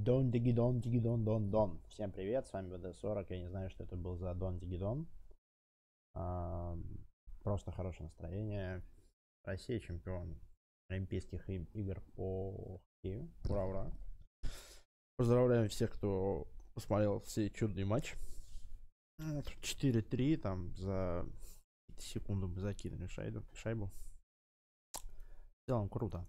Дон дигидон дигидон дон дон. Всем привет, с вами WD-40. Я не знаю, что это был за дон дигидон. Просто хорошее настроение. Россия чемпион Олимпийских игр по хоккею. Ура, ура. Поздравляем всех, кто посмотрел сей чудный матч. 4-3, там за секунду мы закинули шайбу. В целом круто.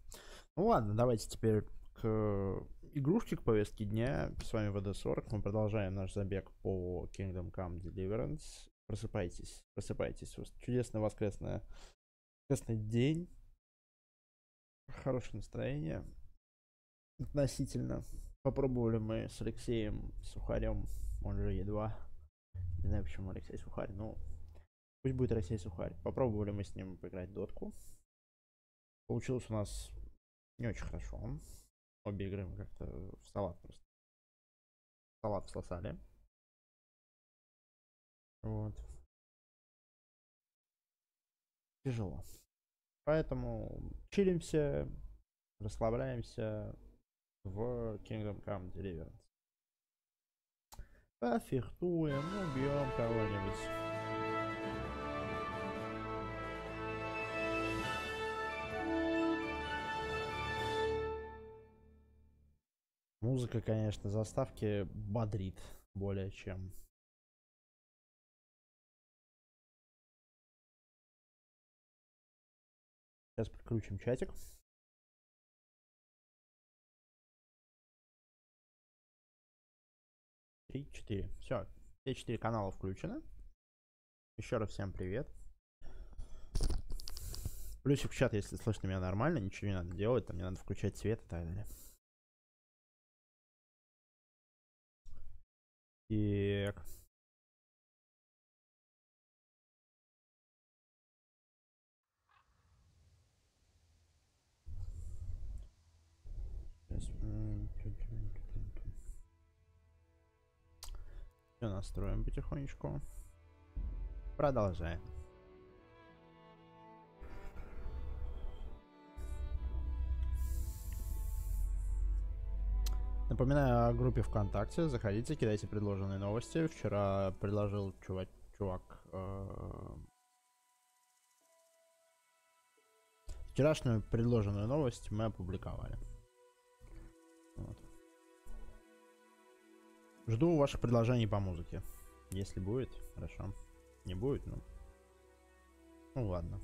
Ну ладно, давайте теперь к игрушке, к повестке дня. С вами WD-40. Мы продолжаем наш забег по Kingdom Come Deliverance. Просыпайтесь, просыпайтесь. Чудесный воскресный день. Хорошее настроение. Относительно. Попробовали мы с Алексеем Сухарем, он же Е2. Не знаю, почему Алексей Сухарь, но пусть будет Алексей Сухарь. Попробовали мы с ним поиграть в дотку. Получилось у нас не очень хорошо. Обе игры мы как-то в салат просто. В салат всосали. Вот. Тяжело. Поэтому чилимся, расслабляемся в Kingdom Come Deliverance. Пофехтуем, убьем кого-нибудь. Музыка, конечно, заставки бодрит более чем. Сейчас подключим чатик. Три, четыре. Все, все 4 канала включены. Еще раз всем привет. Плюсик в чат, если слышно меня нормально, ничего не надо делать, там не надо включать свет и так далее. Так. Все настроим потихонечку. Продолжаем. Напоминаю о группе ВКонтакте. Заходите, кидайте предложенные новости. Вчера предложил чувак вчерашнюю предложенную новость мы опубликовали. Вот. Жду ваших предложений по музыке. Если будет, хорошо. Не будет, ну ладно.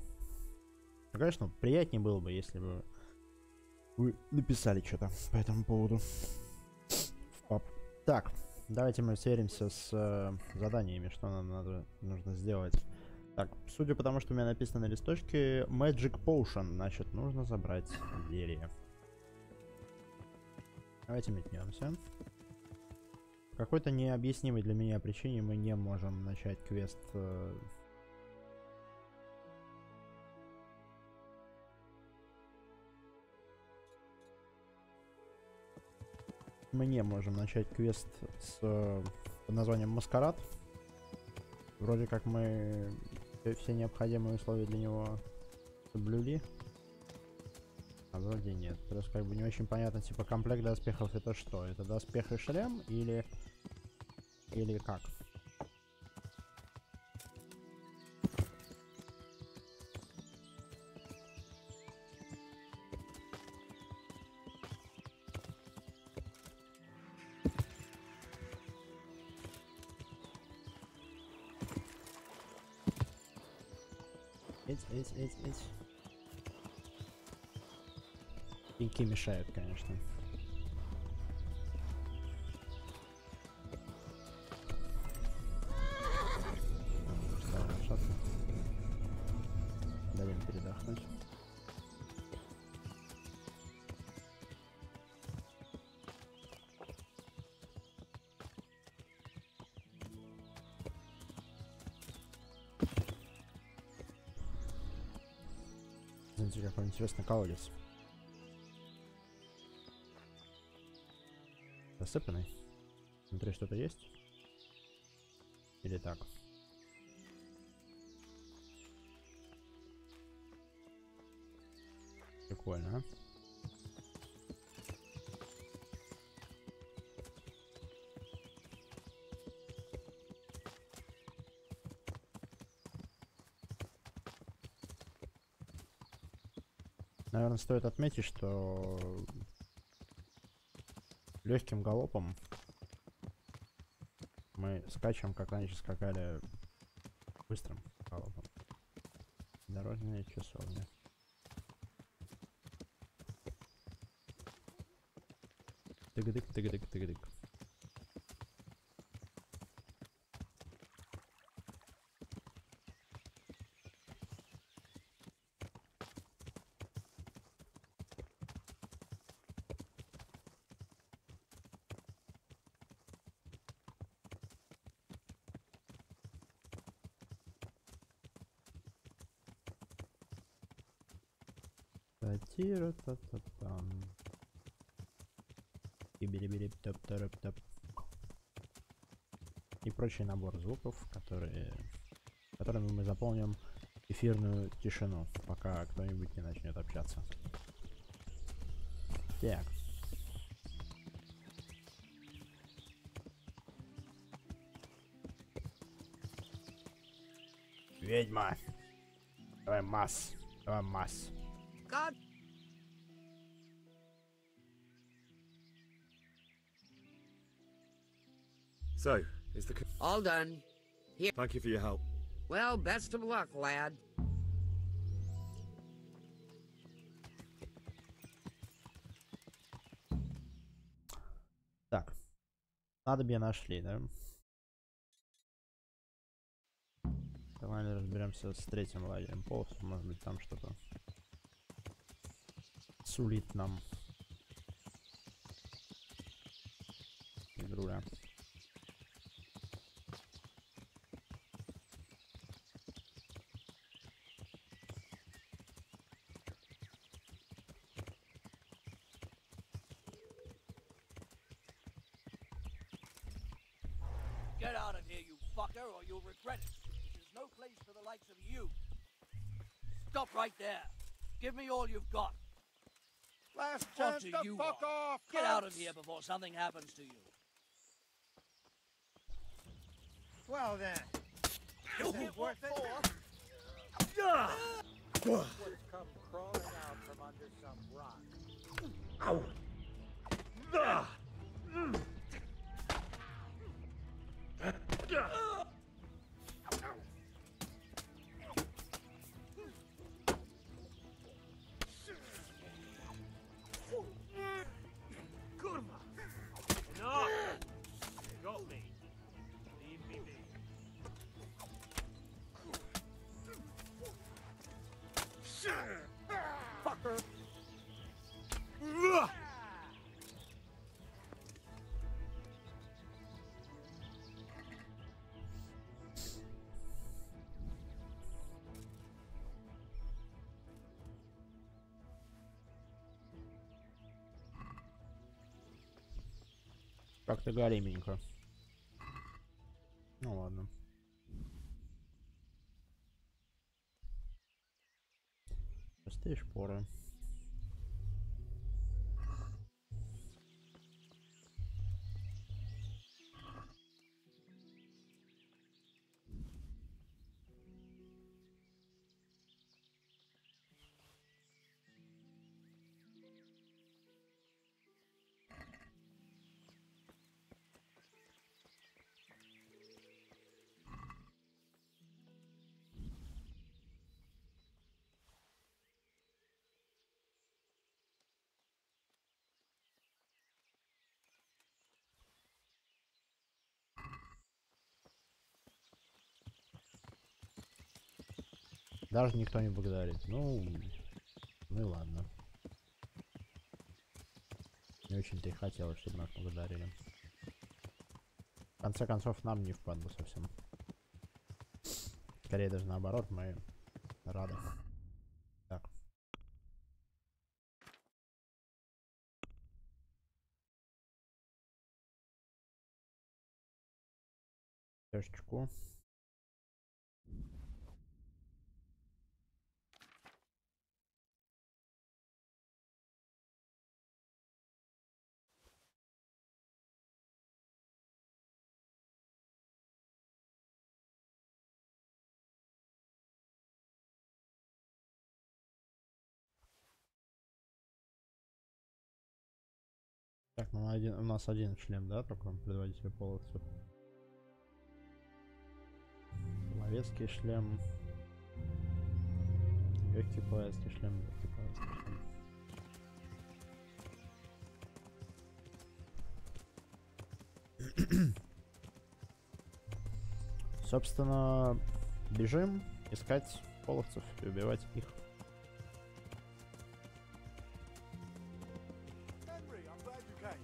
Ну, конечно, приятнее было бы, если бы вы написали что-то по этому поводу в паб. Так, давайте мы сверимся с заданиями, что нам нужно сделать. Так, судя по тому, что у меня написано на листочке Magic Potion, значит, нужно забрать зелье. Давайте метнемся. По какой-то необъяснимой для меня причине мы не можем начать квест. Мы не можем начать квест под названием Маскарад. Вроде как мы все необходимые условия для него соблюли. А вроде нет. Просто как бы не очень понятно, типа комплект доспехов это что? Это доспех и шлем или как? Эти. Пеньки мешают, конечно. Дадим передохнуть. Смотрите, какой интересный колодец. Засыпанный. Внутри что-то есть? Или так? Прикольно, а? Наверное, стоит отметить, что легким галопом мы скачем, как раньше скакали быстрым галопом. Дорожные часовни. Тыгдык, тыгдык, тыгдык. Та-ти-ра-та-та-там. Тибери-бери-топ-топ-топ. И прочий набор звуков, которыми мы заполним эфирную тишину, пока кто-нибудь не начнет общаться. Так. Ведьма. Давай масс. Давай масс. God. So, is the... All done. Here. Thank you for your help. Well, best of luck, lad. Так. Надобья нашли, да? Давай разберемся с третьим лагерем полос. Может быть, там что-то сулит нам игруля. Get out of here, you fucker, or you'll regret it. There's no place for the likes of you. Stop right there. Give me all you've got. Last What chance do to you fuck want? off, Get out of cunts. here before something happens to you. Well then, is it worth it? Would come crawling out from under some rock. Kurva! Enough! You got me. Leave me be. Fucker! Как-то големенько. Ну ладно. Простые шпоры. Даже никто не благодарит. Ну и ладно. Не очень-то и хотелось, чтобы нас благодарили. В конце концов, нам не впадло совсем. Скорее даже наоборот, мы рады. Так. Тёшечку. Так, ну у нас один шлем, да, только предводитель полоцев. Половецкий шлем. Легкий половецкий шлем, легкий половецкий шлем. Собственно, бежим искать половцев и убивать их. Henry, I'm glad you came.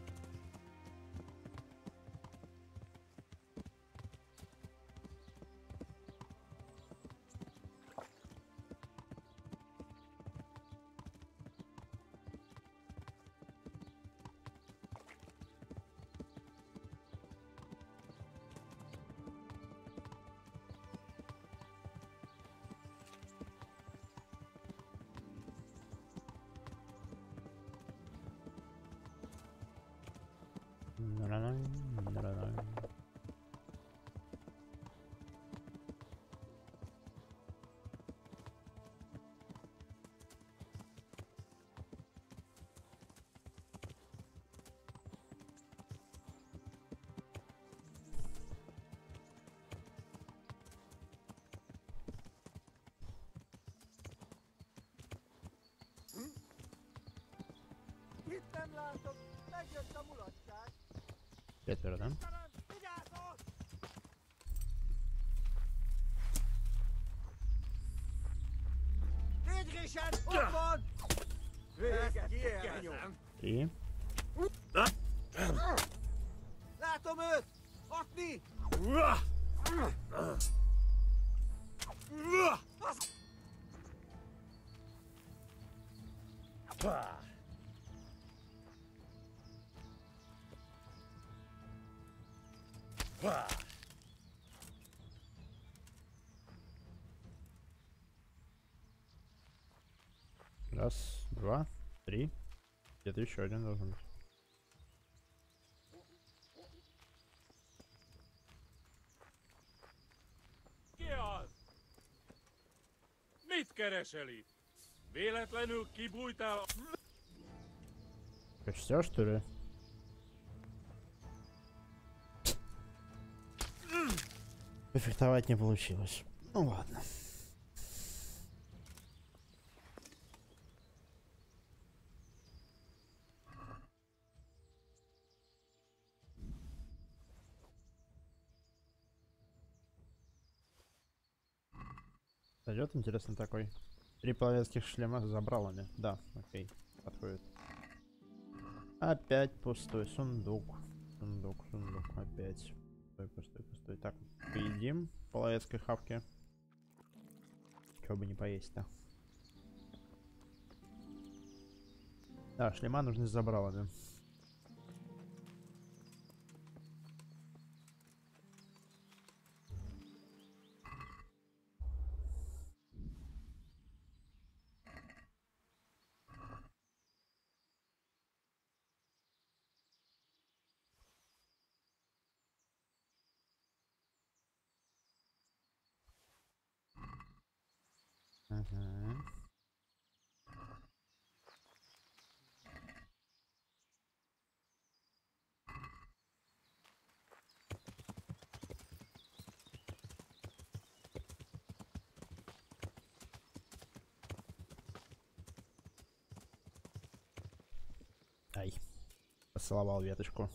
Itt nem látok, megjött a mulatság. Четверо, да? Istenem, vigyázzon! Végrésen, ott van! Véget kiélvezem. Три. Látom őt! Hatni! Раз, два, три. Где-то еще один должен быть. Ki az? Mit keresel itt? Véletlenül kibújtál? Все, что ли? Эффектовать не получилось. Ну ладно. Пойдет, интересно, такой. 3 половецких шлема с забралами. Да, окей, подходит. Опять пустой сундук. Сундук. Опять. Пустой. Так, поедим половецкой хавки. Чего бы не поесть-то. Да, шлема нужны с забралами. Ага. Ай. Поцеловал веточку.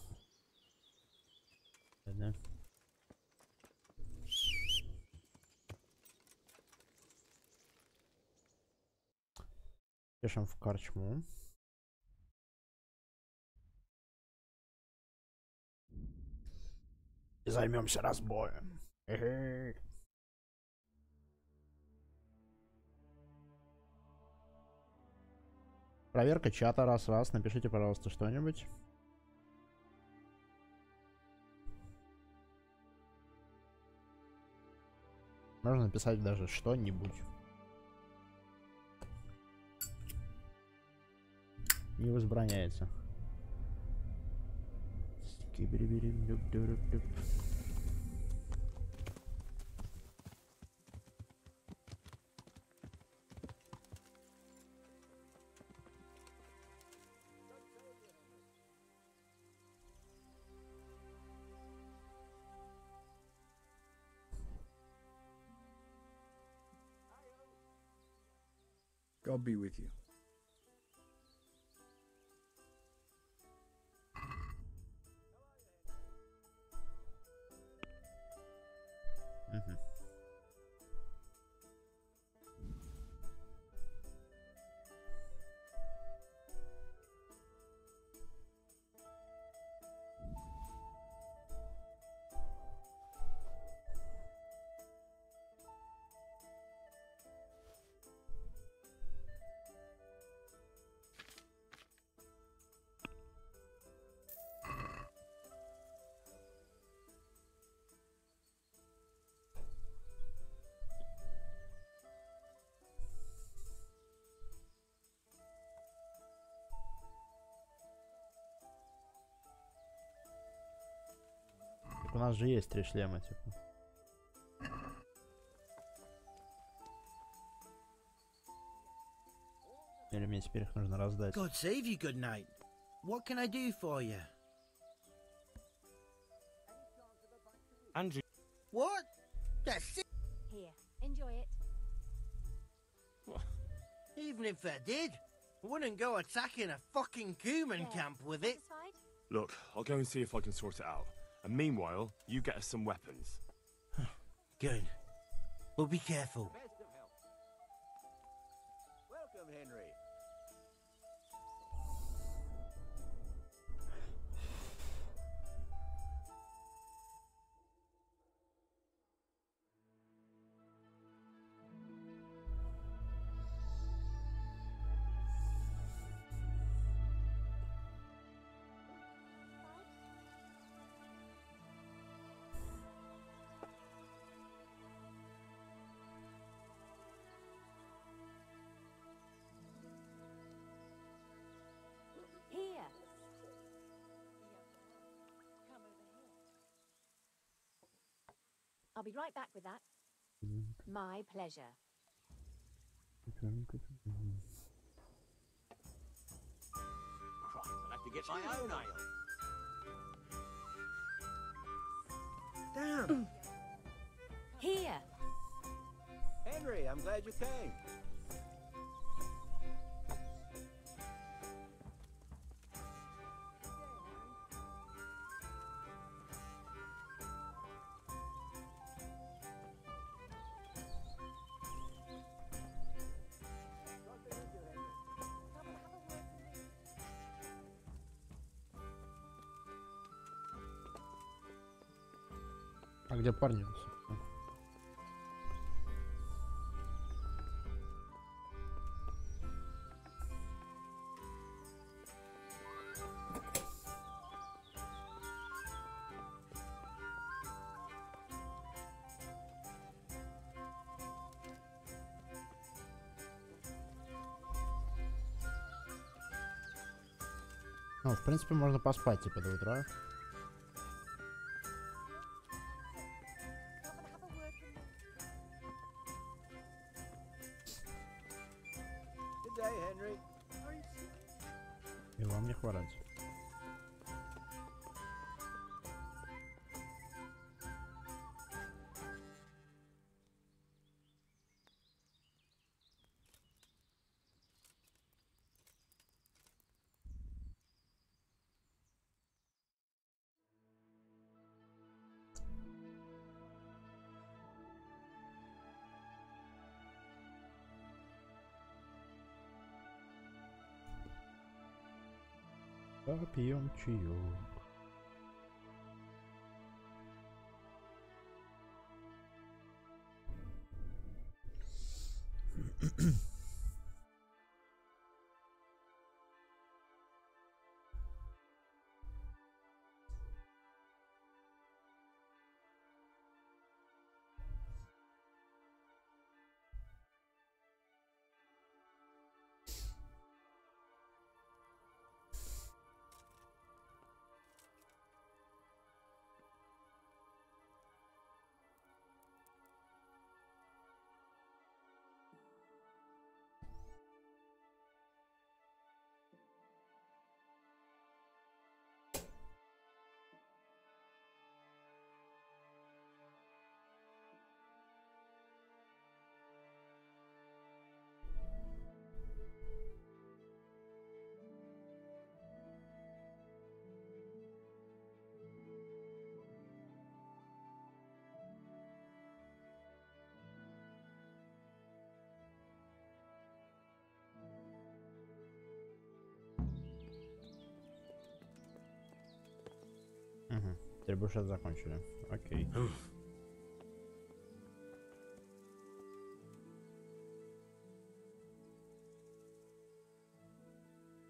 Да. Пишем в корчму. И займемся разбоем. Проверка чата раз. Напишите, пожалуйста, что-нибудь. Можно написать даже что-нибудь. Не возбраняется. God be with you. Мгм. Так у нас же есть 3 шлема, типа. Или мне теперь их нужно раздать? God save you, good night. What can I do for you? Andrew, What? That's it. Here, enjoy it. Even if I did, I wouldn't go attacking a fucking Cuman There, camp with it. satisfied? Look, I'll go and see if I can sort it out. And meanwhile, you get us some weapons. Good. But be careful. Best of health. Welcome, Henry. Here. I'll be right back with that. My pleasure. Christ, I'll have to get my own ale. Damn. Here. Henry, I'm glad you came. А где парни? Ну, в принципе, можно поспать, типа, до утра. Good day, Henry. И вам не хворать. Попьем чаек. Требушет закончили. Окей.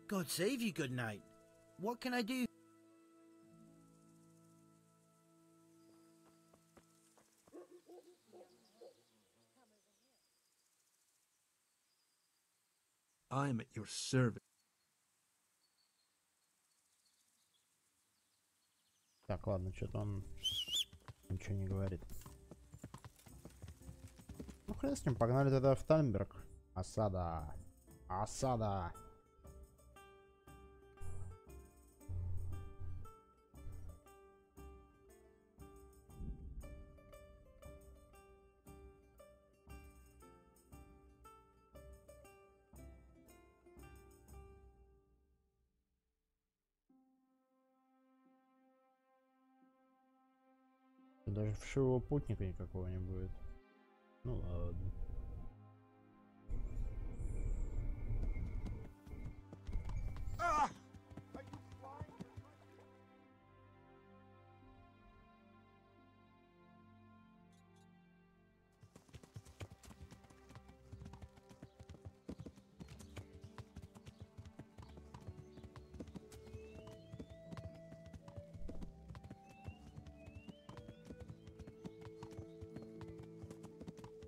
God save you, good night. What can I do? I'm at your service. Так, ладно, что-то он ничего не говорит. Ну хрен с ним, погнали тогда в Тальмберг. Осада. Осада. Даже вшивого путника никакого не будет. Ну ладно.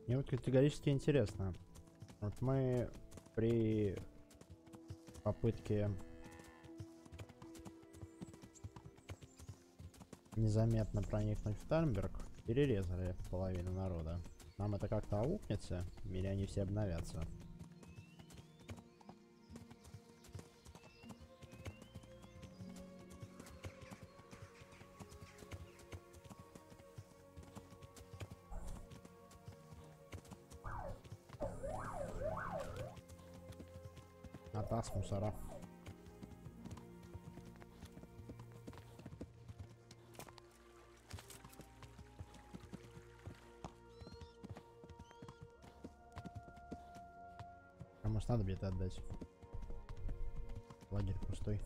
Мне вот категорически интересно. Вот мы при попытке незаметно проникнуть в Тальмберг перерезали половину народа. Нам это как-то аукнется, или они все обновятся? Атас, мусора. А может надо где-то отдать? Лагерь пустой.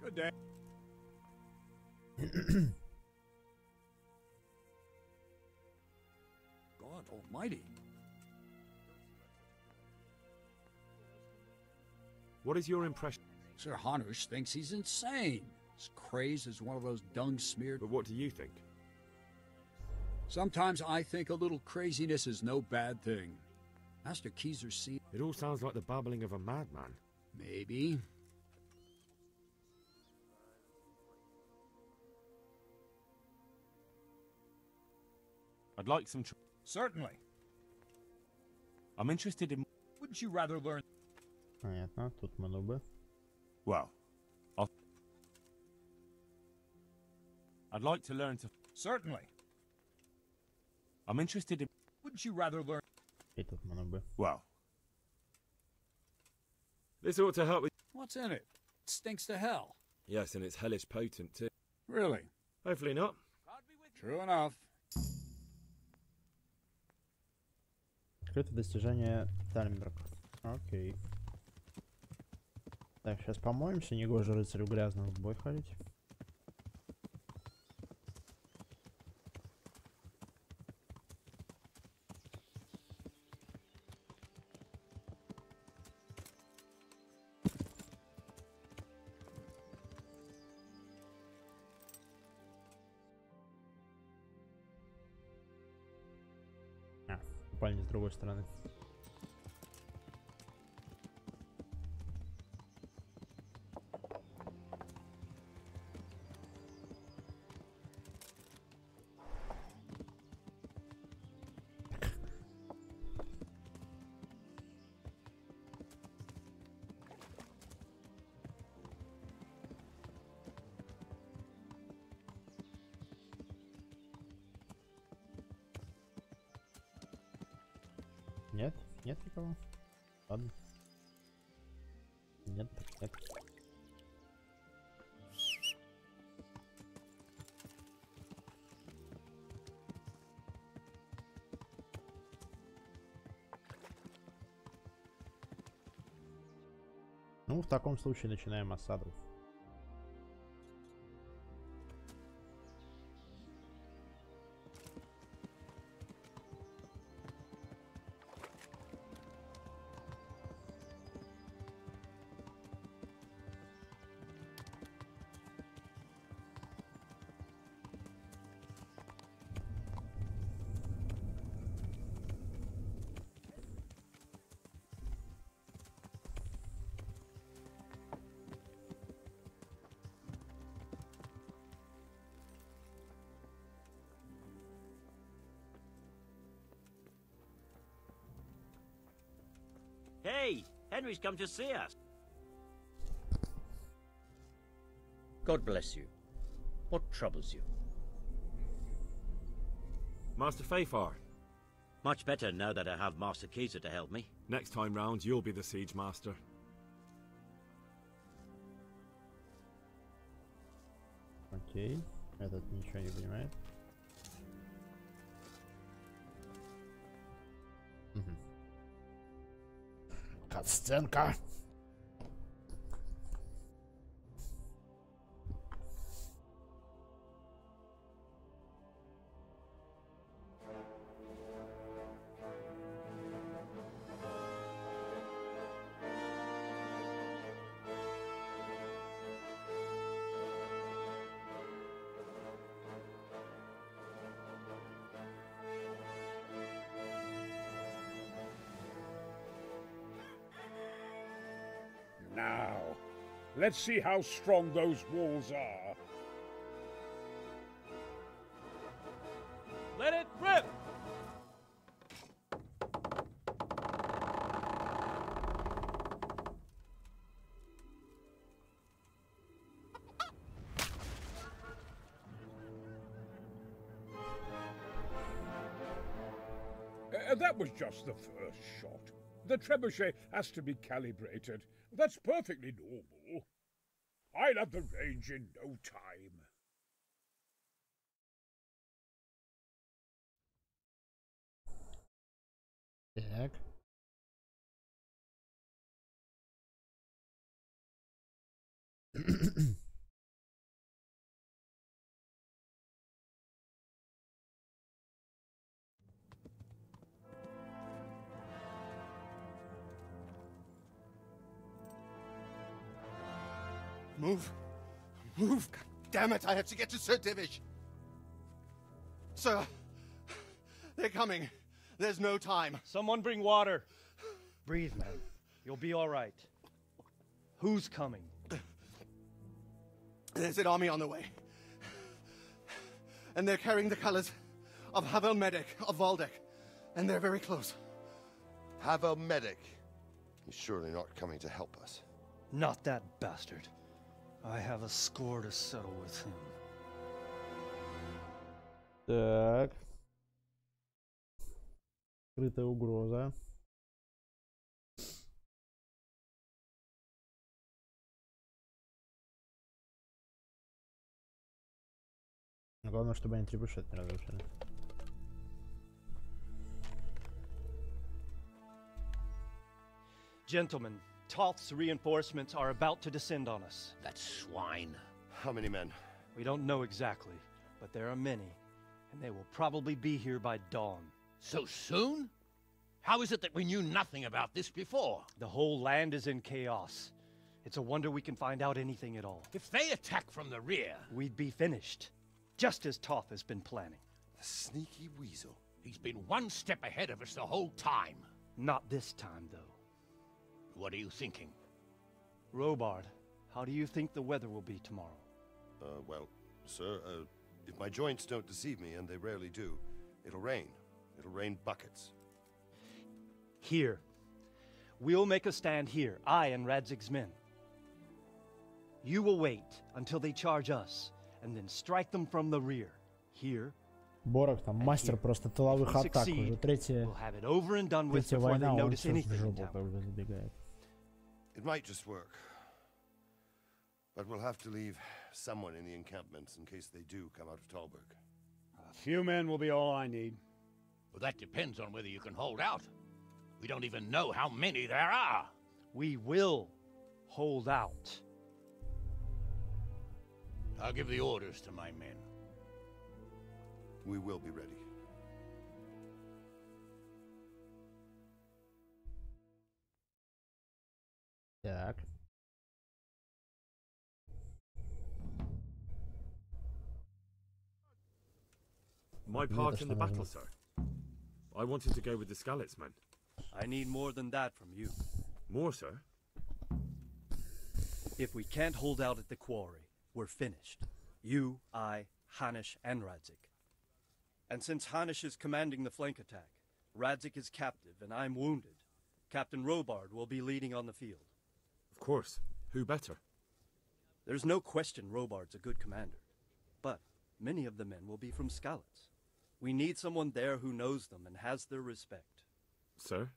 Good day. God almighty. What is your impression? Sir Hanush thinks he's insane. As crazed as one of those dung-smeared... But what do you think? Sometimes I think a little craziness is no bad thing. Master Keyser see... It all sounds like the babbling of a madman. Maybe. I'd like some... Certainly. I'm interested in... Wouldn't you rather learn? Понятно, тут мы нубы. Well, I'd like to learn to... Certainly. I'm interested in... Wouldn't you rather learn? И тут мы нубы. Well, this ought to help with... What's in it? It stinks to hell. Yes, and it's hellish potent too. Really? Hopefully not. True enough. Открыто достижение Тальмберг. Окей. Так, сейчас помоемся, негоже рыцарю грязным в бой ходить. Купальня с другой стороны. Нет? Нет никого? Ладно. Нет, так нет. Ну, в таком случае начинаем осаду. Hey, Henry's come to see us. God bless you. What troubles you? Master Fafar. Much better now that I have Master Kaiser to help me. Next time round, you'll be the siege master. Окей. Этот ничего не понимает. Угу. Катсценка. Now, let's see how strong those walls are. Let it rip! That was just the first shot. The trebuchet has to be calibrated. That's perfectly normal. I'll have the range in no time. Так. Move. Move. God damn it, I have to get to Sir Divish. Sir, they're coming. There's no time. Someone bring water. Breathe, man. You'll be all right. Who's coming? There's an army on the way. And they're carrying the colors of Havel Medic of Valdek. And they're very close. Havel Medic? He's surely not coming to help us. Not that bastard. I have a score to settle with him. Так. Скрытая угроза. Главное, чтобы они требушет не разрушили. Gentlemen, Toth's reinforcements are about to descend on us. That swine. How many men? We don't know exactly, but there are many, and they will probably be here by dawn. So soon? How is it that we knew nothing about this before? The whole land is in chaos. It's a wonder we can find out anything at all. If they attack from the rear, we'd be finished, just as Toth has been planning. The sneaky weasel. He's been one step ahead of us the whole time. Not this time, though. What are you thinking? Robard, how do you think the weather will be tomorrow? Well, sir, if my joints don't deceive me, and they rarely do, it'll rain. It'll rain buckets. Here. We'll make a stand here, I and Radzig's men. You will wait until they charge us, and then strike them from the rear. Here. Борок там мастер просто тыловых атак. Уже третья война, он все в жопу как бы забегает. It might just work. But we'll have to leave someone in the encampments in case they do come out of Talberg. A few men will be all I need. Well, that depends on whether you can hold out. We don't even know how many there are. We will hold out. I'll give the orders to my men. We will be ready. Так. My part in the battle, sir. I wanted to go with the Skalitz men. I need more than that from you. More, sir? If we can't hold out at the quarry, we're finished. You, I, Hanish, and Radzik. And since Hanish is commanding the flank attack, Radzik is captive and I'm wounded, Captain Robard will be leading on the field. Of course. Who better? There's no question Robard's a good commander. But many of the men will be from Skalitz. We need someone there who knows them and has their respect. Sir?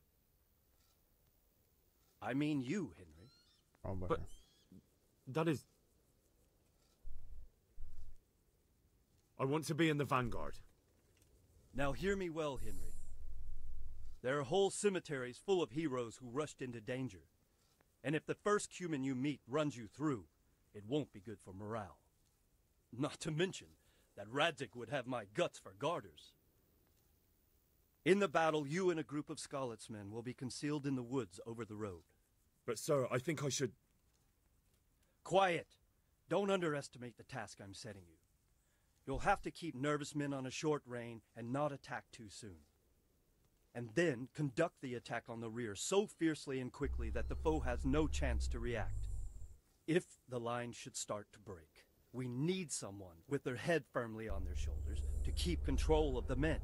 I mean you, Henry. Oh, but that is... I want to be in the vanguard. Now hear me well, Henry. There are whole cemeteries full of heroes who rushed into danger. And if the first human you meet runs you through, it won't be good for morale. Not to mention that Radzik would have my guts for garters. In the battle, you and a group of Skalitz men will be concealed in the woods over the road. But sir, I think I should... Quiet! Don't underestimate the task I'm setting you. You'll have to keep nervous men on a short rein and not attack too soon. And then conduct the attack on the rear so fiercely and quickly that the foe has no chance to react. If the line should start to break, we need someone with their head firmly on their shoulders to keep control of the men.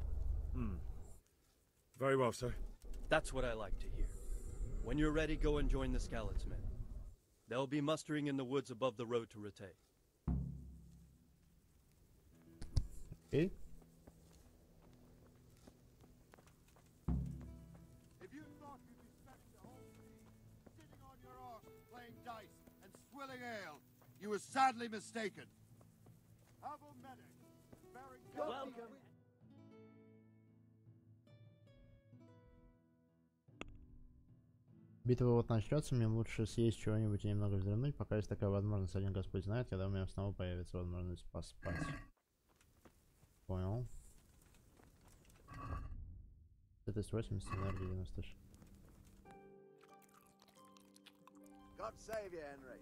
Very well, sir. That's what I like to hear. When you're ready, go and join the Skalitz men. They'll be mustering in the woods above the road to Rattay. Okay. If you thought you'd be spending the whole day sitting on your arse playing dice and swilling ale, you were sadly mistaken. Avo medic, bearing welcome. Битва вот начнется, мне лучше съесть чего-нибудь и немного вздремнуть, пока есть такая возможность. Один Господь знает, когда у меня снова появится возможность поспать. Понял. Это 80, энергия 96. God save you, Henry.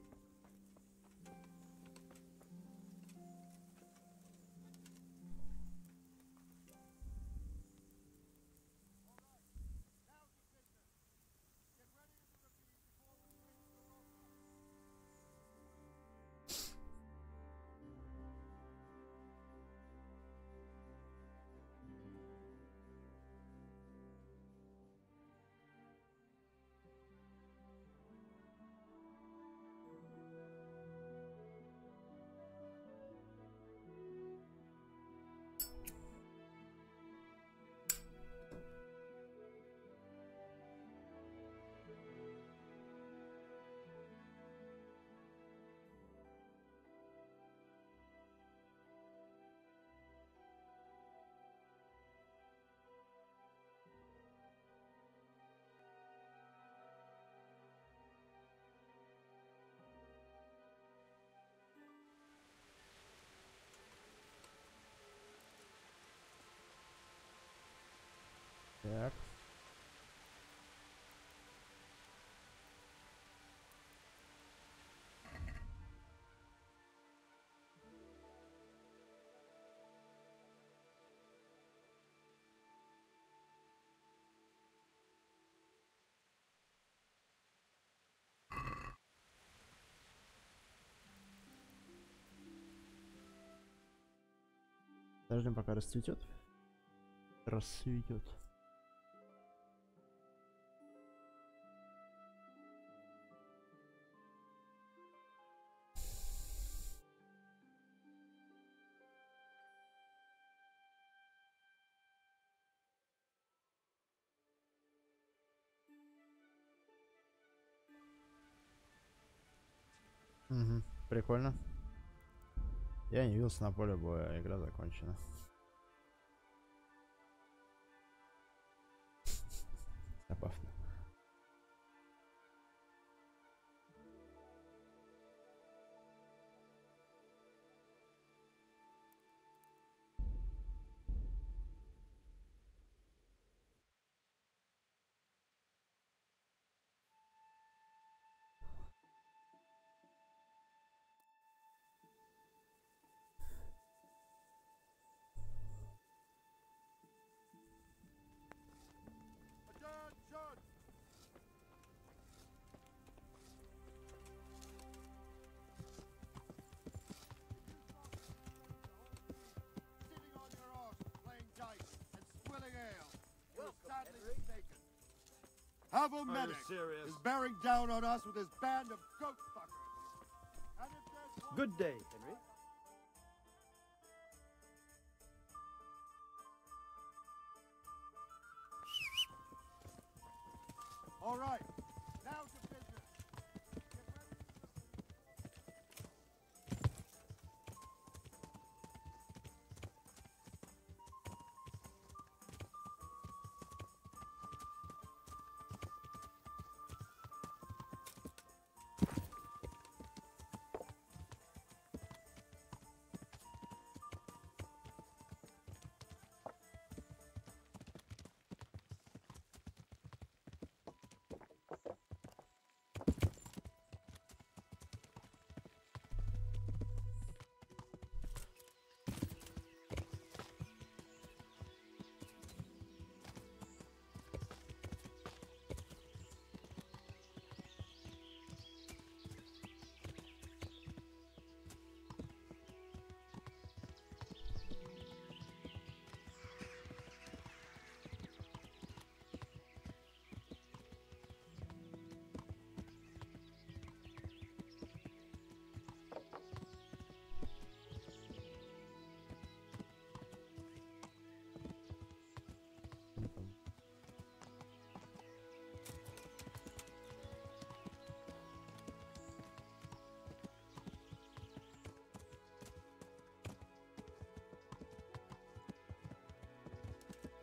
Так. Подождем, пока расцветет. Рассветет. Угу, прикольно. Я не виделся на поле боя, игра закончена. Забавно. sadly mistaken. Havel Medic is bearing down on us with his band of goat fuckers. And if there's one Good day, Henry. All right, now to business. Get ready.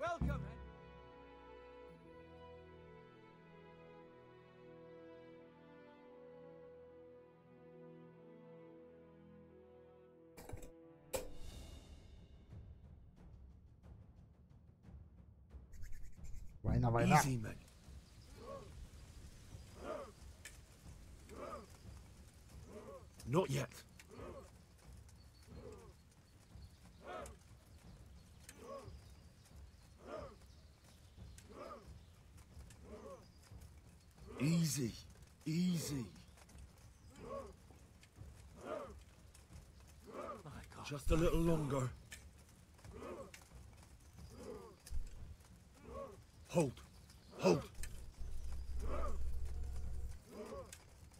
Welcome, eh? Война, война. Easy, man. Not yet. Easy, easy. My God. Just a little longer. Hold, hold.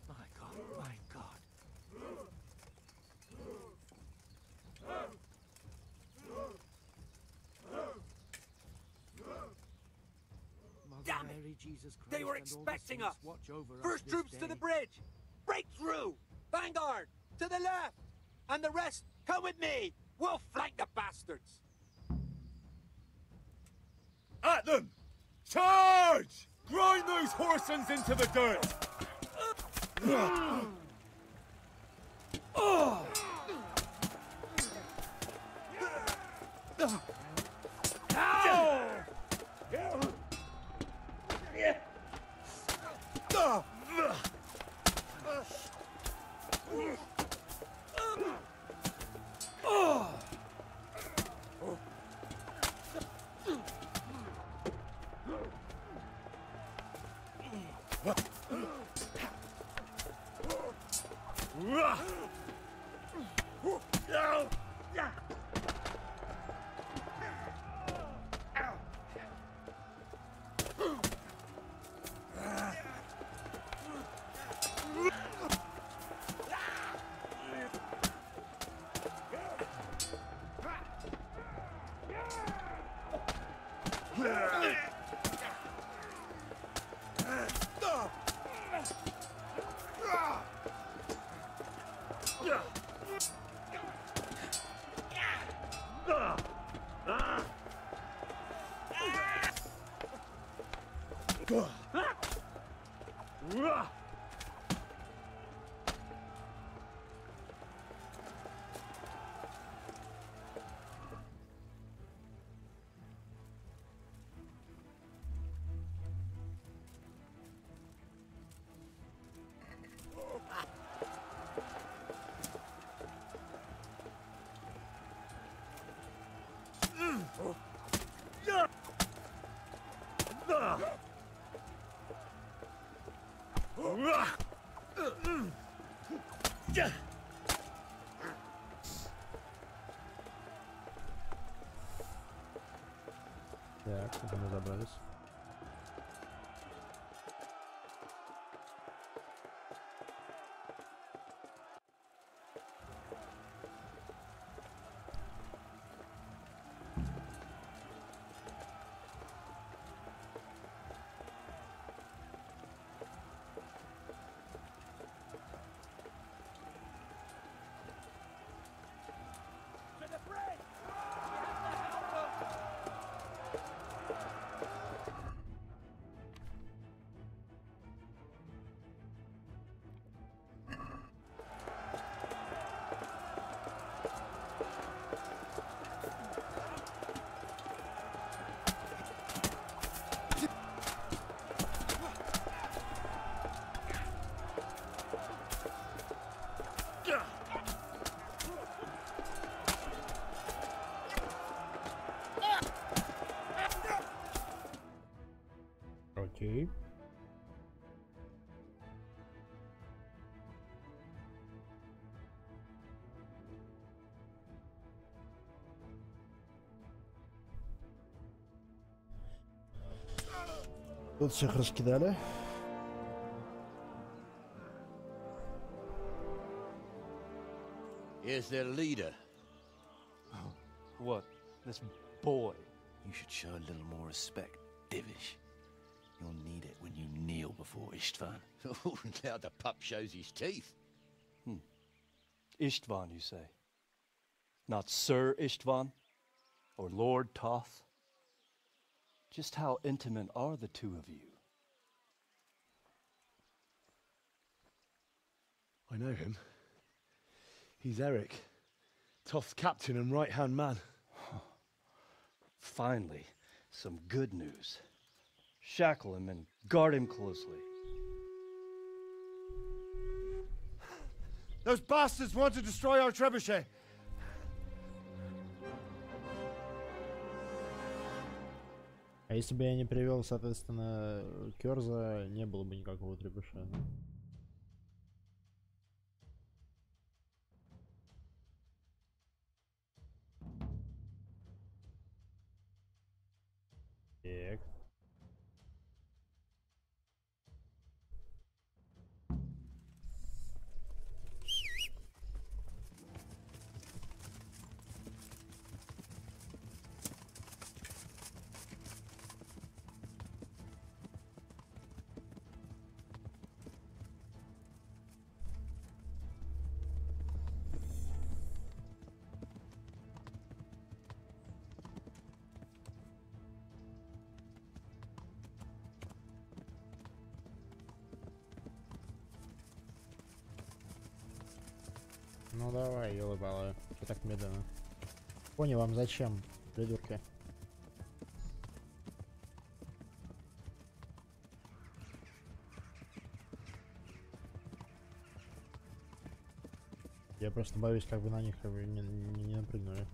My God, my God. Damn it! Jesus Christ, They were and all the expecting saints us. watch over us First this troops to day. the bridge. Break through. Vanguard to the left. And the rest, come with me. We'll flank the bastards. At them! Charge! Grind those horsens into the dirt! Так, куда мы забрались? Окей. Тут всех раскидали. Here's their leader. What? This boy? You should show a little more respect, Divish. You'll need it when you kneel before Istvan. Oh, now the pup shows his teeth. Istvan, you say? Not Sir Istvan? Or Lord Toth? Just how intimate are the two of you? I know him. He's Eric, Toth's captain and right-hand man. Finally, some good news. Shackle him and guard him closely. Those bastards want to destroy our trebuchet. А если бы я не привел, соответственно, Кёрза, не было бы никакого требуша. Так. Ну давай, ёлы-балы. Что так медленно? Понял, вам зачем, придурки? Я просто боюсь, как бы на них как бы не напрыгнули.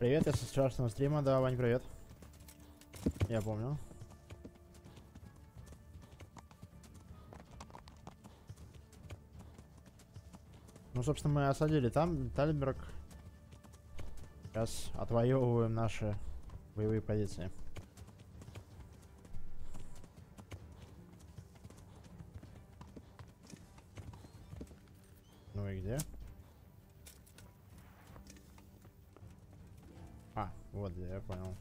Привет, я со страшного стрима, да, Вань, привет. Я помню. Ну, собственно, мы осадили там Тальберг. Сейчас отвоевываем наши боевые позиции. Ну и где? А, вот где, я понял.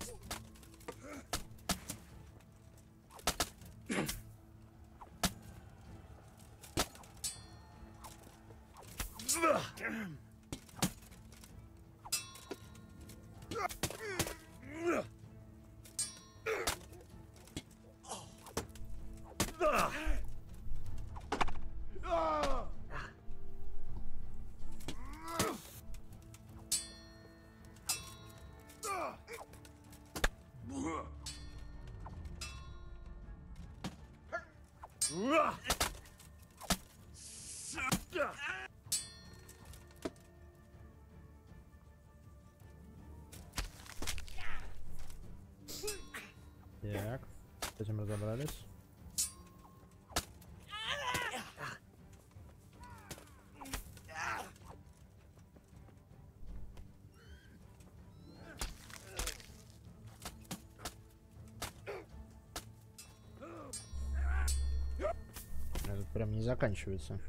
Так, с этим разобрались. Это прям не заканчивается.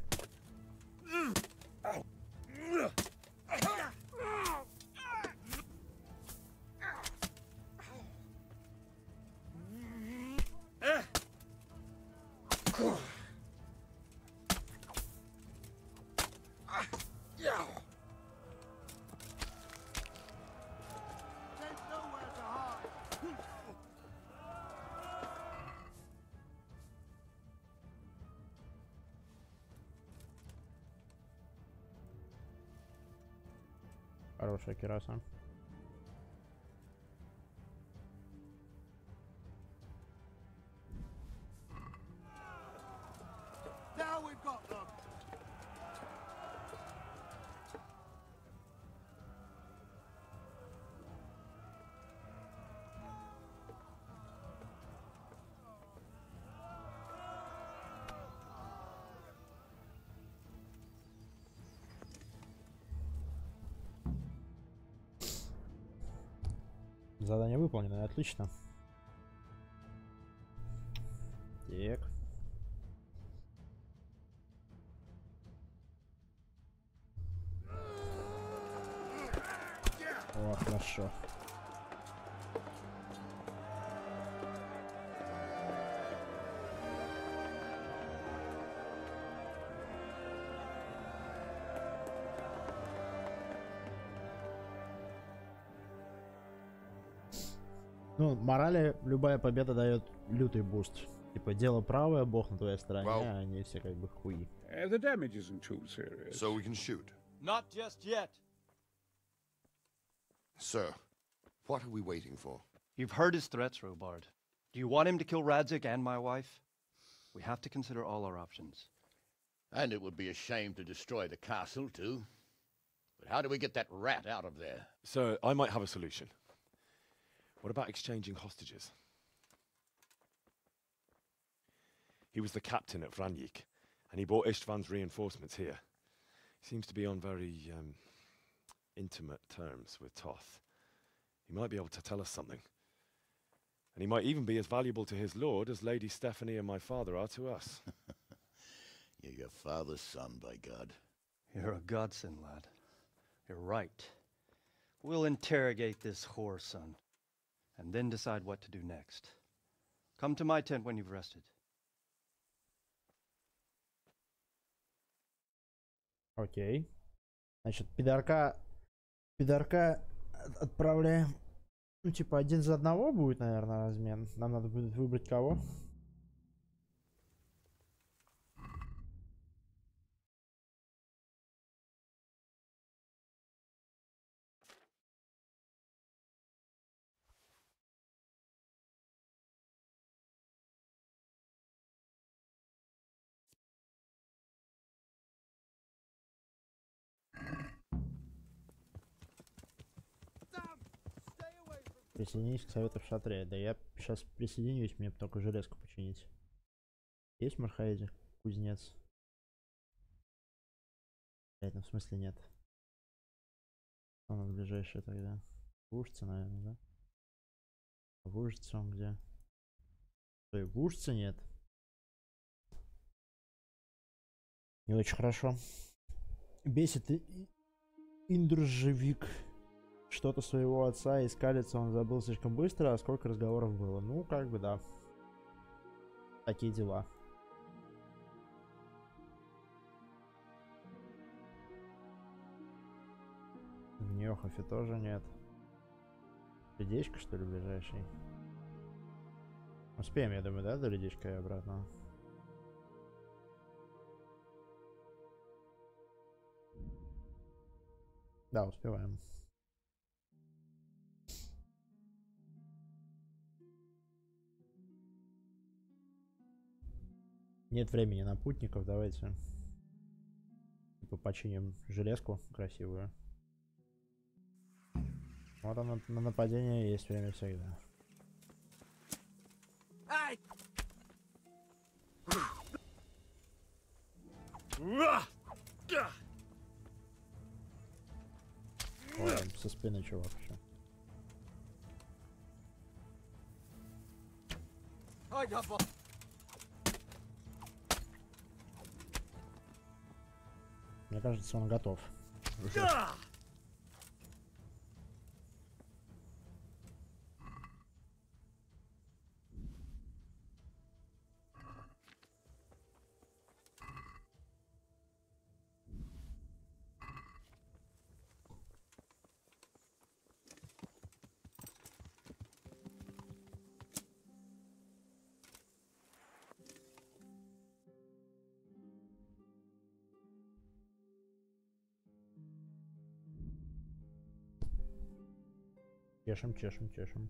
Хорошая кераса. Now we've got them. Задание выполнено, отлично. Так. О, хорошо. Ну, морали любая победа дает лютый буст. Типа, дело правое, бог на твоей стороне, а они все как бы хуи. The damage isn't too serious. So we can shoot. Not just yet. Sir, what are we waiting for? You've heard his threats, Robard. Do you want him to kill Radzik and my wife? We have to consider all our options. And it would be a shame to destroy the castle, too. But how do we get that rat out of there? So, I might have a solution. What about exchanging hostages? He was the captain at Vranyik, and he brought Istvan's reinforcements here. He seems to be on very, intimate terms with Toth. He might be able to tell us something. And he might even be as valuable to his lord as Lady Stephanie and my father are to us. You're your father's son, by God. You're a godsend, lad. You're right. We'll interrogate this whore, son, and then decide what to do next. Come to my tent when you've rested. Окей. Значит, пидорка отправляем. Ну, типа, один за одного будет, наверное, размен. Нам надо будет выбрать кого. Присоединись к совету в шатре. Да я сейчас присоединюсь, мне только железку починить. Есть в Мархаиде кузнец? Ну в смысле нет. Он у нас ближайший тогда. В Ужце, наверное, да? В Ужце он где? То и в Ужце нет. Не очень хорошо. Бесит Индржевик. Что-то своего отца и скалится он забыл слишком быстро, а сколько разговоров было. Ну, как бы да. Такие дела. В Нёхофе тоже нет. Ледечка, что ли, ближайший? Успеем, я думаю, да, до Ледечка и обратно? Да, успеваем. Нет времени на путников, давайте типа починим железку красивую. Вот она, на нападение есть время всегда. Ой, со спины чувак еще. Мне кажется, он готов. Уже. Чешем, чешем, чешем.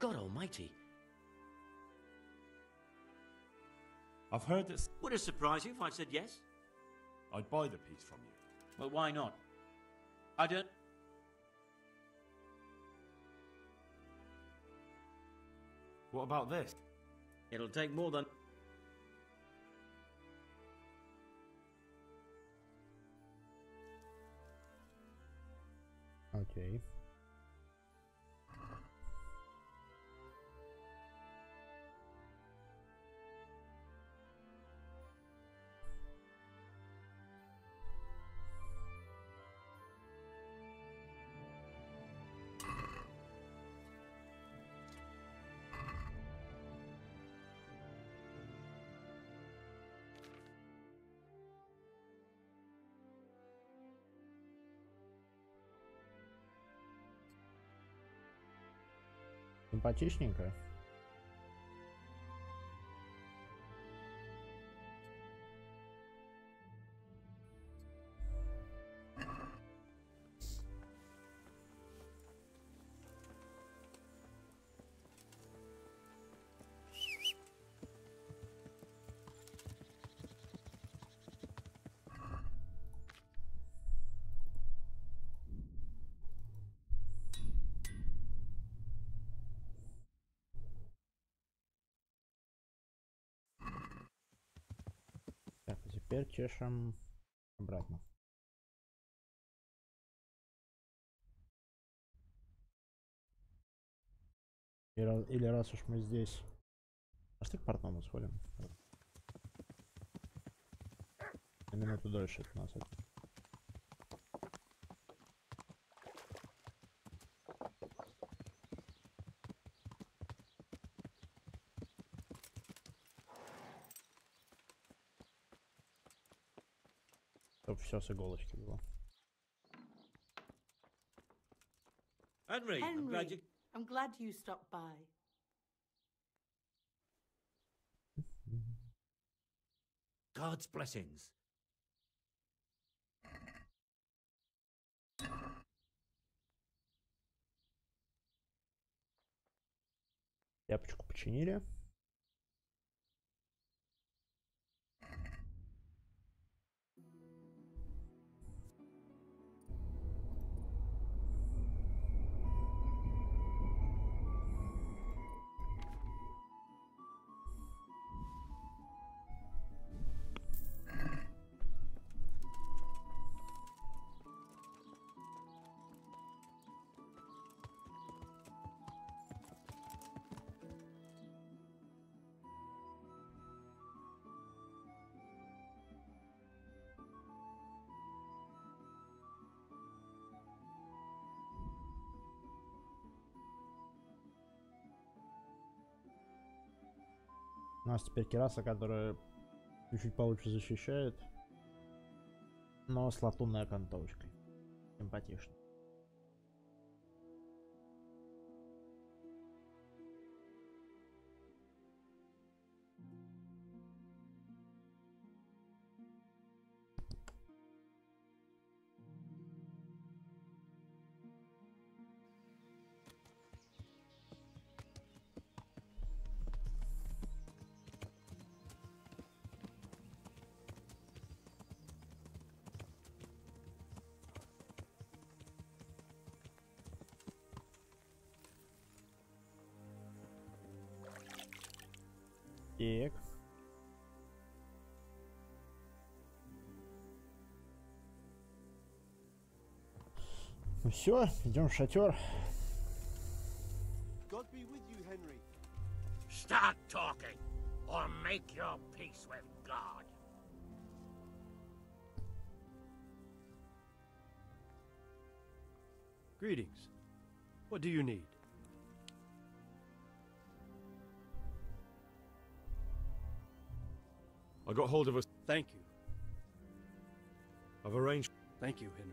God almighty. I've heard that... Would it surprise you if I said yes? I'd buy the piece from you. Well, why not? I don't... What about this? It'll take more than... Окей. Симпатичненько. Так, а теперь чешем обратно. Или раз уж мы здесь... А что к портному сходим? На минуту дольше от нас. Чтоб все с иголочки было. Henry, I'm glad you stopped by. God's blessings. Тряпочку починили. У нас теперь кераса, которая чуть-чуть получше защищает, но с латунной окантовочкой. Симпатично. Так. Ну все, идем в шатер. be with you, Henry. Start talking, or make your peace with God. Greetings. What do you need? I got hold of us. Thank you. I've arranged. Thank you, Henry.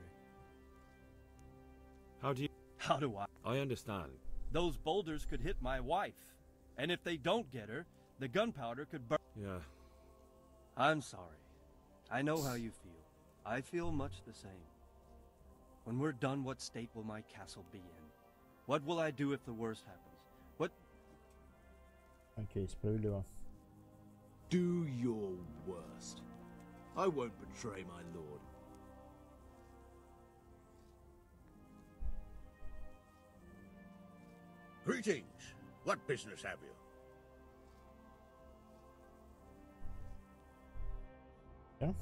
How do you... How do I? I understand. Those boulders could hit my wife. And if they don't get her, the gunpowder could burn. Yeah. I'm sorry. I know how you feel. I feel much the same. When we're done, what state will my castle be in? What will I do if the worst happens? What... Окей, справедливо. Do your worst. I won't betray my lord. Greetings. What business have you? Yeah.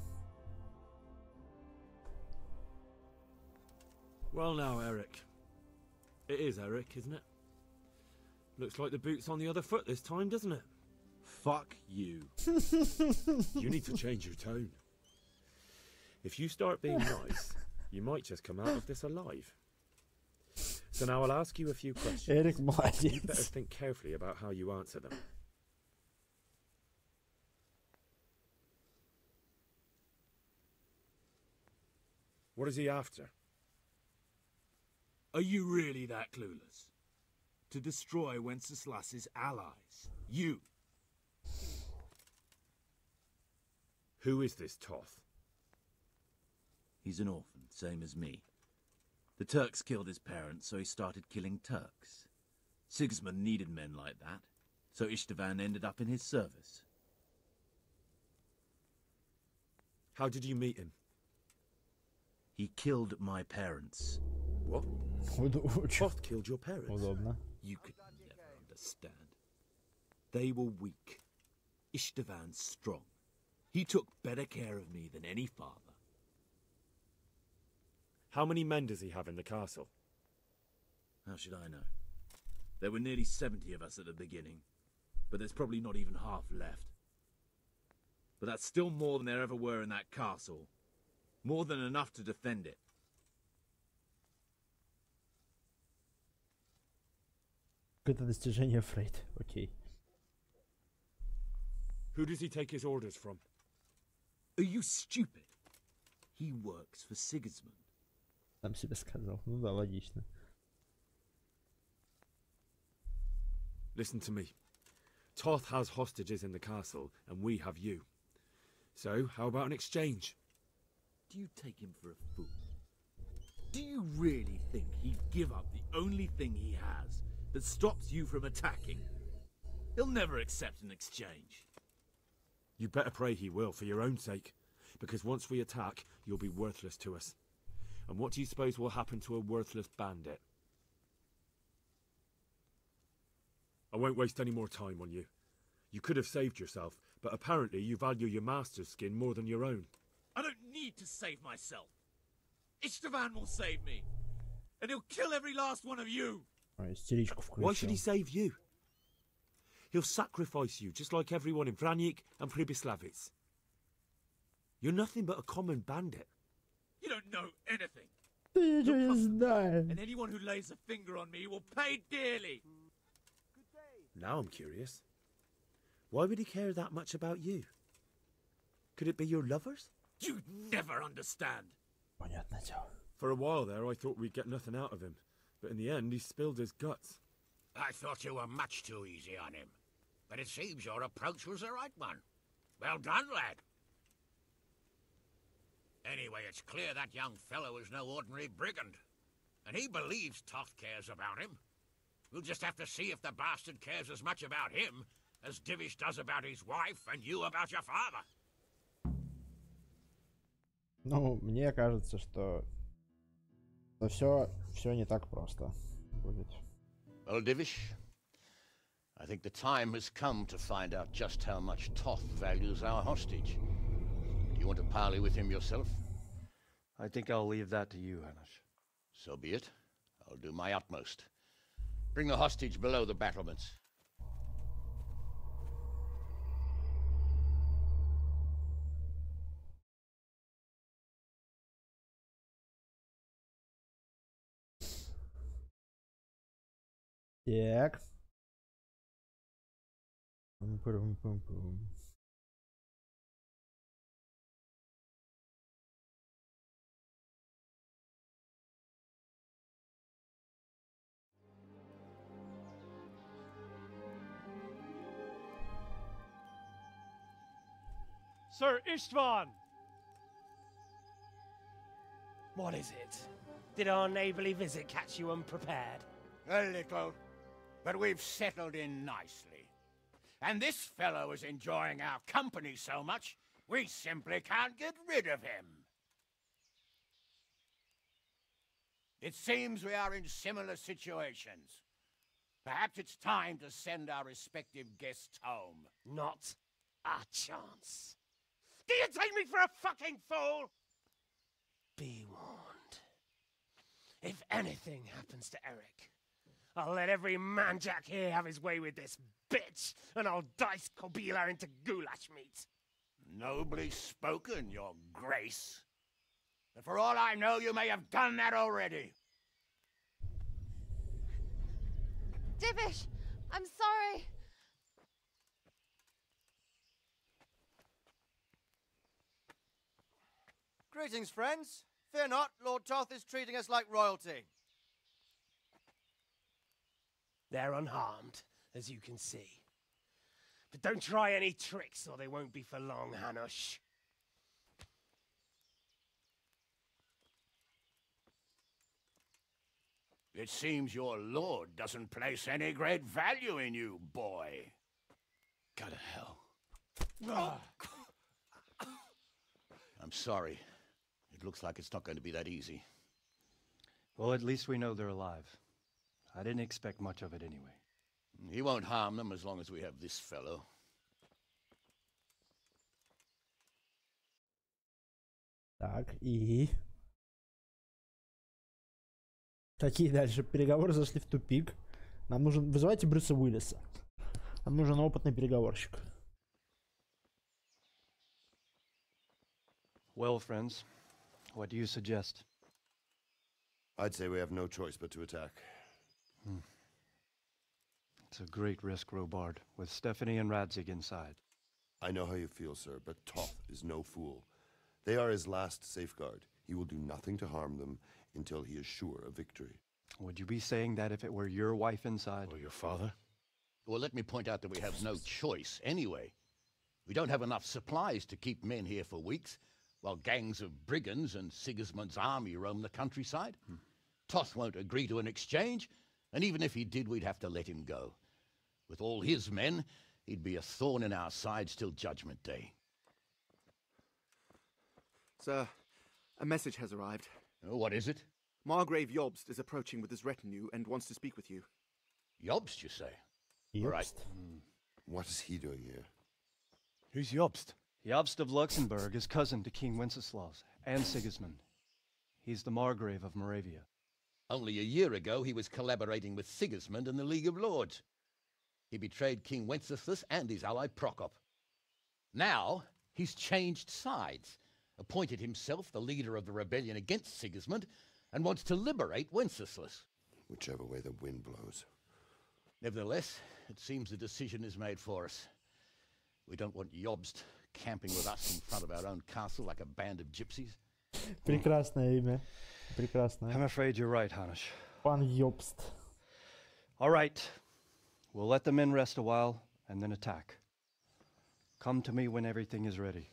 Well now, Eric. It is Eric, isn't it? Looks like the boot's on the other foot this time, doesn't it? Fuck you. You need to change your tone. If you start being nice, you might just come out of this alive. So now I'll ask you a few questions. Eric, You молодец. better think carefully about how you answer them. What is he after? Are you really that clueless? To destroy Wenceslas's allies. You. Who is this Toth? He's an orphan, same as me. The Turks killed his parents, so he started killing Turks. Sigismund needed men like that, so Istvan ended up in his service. How did you meet him? He killed my parents. What? Toth killed your parents? Удобно. You could never understand. They were weak. Istvan strong. He took better care of me than any father. How many men does he have in the castle? How should I know? There were nearly 70 of us at the beginning, but there's probably not even half left. But that's still more than there ever were in that castle. More than enough to defend it. Это достижение, Фрейд. Окей. Who does he take his orders from? Are you stupid? He works for Sigismund. Сам себе сказал. Ну да, логично. Listen to me. Toth has hostages in the castle, and we have you. So, how about an exchange? Do you take him for a fool? Do you really think he'd give up the only thing he has that stops you from attacking? He'll never accept an exchange. You better pray he will, for your own sake. Because once we attack, you'll be worthless to us. And what do you suppose will happen to a worthless bandit? I won't waste any more time on you. You could have saved yourself, but apparently you value your master's skin more than your own. I don't need to save myself. Istvan will save me. And he'll kill every last one of you. Истеричку включил. Why should he save you? He'll sacrifice you, just like everyone in Vranjik and Pribyslavitz. You're nothing but a common bandit. You don't know anything. Да я ничего не знаю. And anyone who lays a finger on me will pay dearly. Now I'm curious. Why would he care that much about you? Could it be your lovers? You'd never understand. Понятное дело. For a while there, I thought we'd get nothing out of him. But in the end, he spilled his guts. I thought you were much too easy on him. But it seems your approach was the right one. Well done, lad. Anyway, it's clear that young fellow is no ordinary brigand. And he believes Toth cares about him. We'll just have to see if the bastard cares as much about him as Divish does about his wife and you about your father. Ну, мне кажется, что все не так просто будет. Well, Divish, I think the time has come to find out just how much Toth values our hostage. Do you want to parley with him yourself? I think I'll leave that to you, Hanish. So be it. I'll do my utmost. Bring the hostage below the battlements. Так. Пум-пум-пум-пум. Sir Istvan! What is it? Did our neighbourly visit catch you unprepared? A little, but we've settled in nicely. And this fellow is enjoying our company so much, we simply can't get rid of him. It seems we are in similar situations. Perhaps it's time to send our respective guests home. Not a chance. Do you take me for a fucking fool? Be warned. If anything happens to Eric, I'll let every manjack here have his way with this bitch, and I'll dice Kobila into goulash meat. Nobly spoken, your grace. But for all I know, you may have done that already. Divish, I'm sorry. Greetings, friends. Fear not, Lord Toth is treating us like royalty. They're unharmed, as you can see. But don't try any tricks, or they won't be for long, Hanush. It seems your lord doesn't place any great value in you, boy. Go to hell. I'm sorry. It looks like it's not going to be that easy. Well, at least we know they're alive. I didn't expect much of it anyway. He won't harm them as long as we have this fellow. Так, и... Какие дальше? Переговоры зашли в тупик. Нам нужен... Вызывайте Брюса Уиллиса. Нам нужен опытный переговорщик. Well, friends, what do you suggest? I'd say we have no choice but to attack. It's a great risk, Robard, with Stephanie and Radzig inside. I know how you feel, sir, but Toth is no fool. They are his last safeguard. He will do nothing to harm them until he is sure of victory. Would you be saying that if it were your wife inside? Or your father? Well, let me point out that we have no choice anyway. We don't have enough supplies to keep men here for weeks, while gangs of brigands and Sigismund's army roam the countryside. Toth won't agree to an exchange, and even if he did, we'd have to let him go. With all his men, he'd be a thorn in our sides till Judgment Day. Sir, a message has arrived. Oh, what is it? Margrave Jobst is approaching with his retinue and wants to speak with you. Jobst, you say? Jobst? Right. What is he doing here? Who's Jobst? Jobst of Luxembourg is cousin to King Wenceslaus and Sigismund. He's the Margrave of Moravia. Only a year ago, he was collaborating with Sigismund and the League of Lords. He betrayed King Wenceslas and his ally Prokop. Now, he's changed sides, appointed himself the leader of the rebellion against Sigismund, and wants to liberate Wenceslas. Whichever way the wind blows. Nevertheless, it seems the decision is made for us. We don't want Jobst camping with us in front of our own castle like a band of gypsies. Прекрасное имя. Прекрасное. I'm afraid you're right, Hanush. Пан Jobst. All right. We'll let the men rest a while and then attack. Come to me when everything is ready.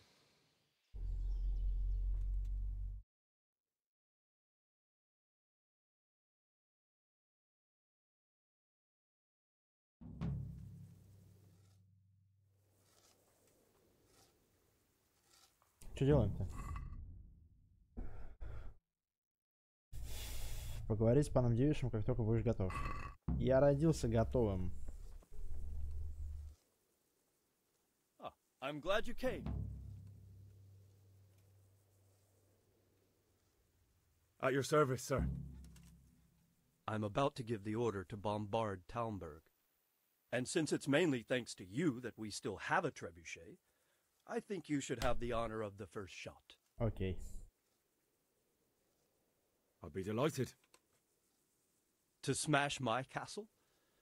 Что делаем-то? Поговорить с паном Дивишем, как только будешь готов. Я родился готовым. I'm glad you came. At your service, sir. I'm about to give the order to bombard Talmberg. And since it's mainly thanks to you that we still have a trebuchet, I think you should have the honor of the first shot. Okay. I'd be delighted. To smash my castle?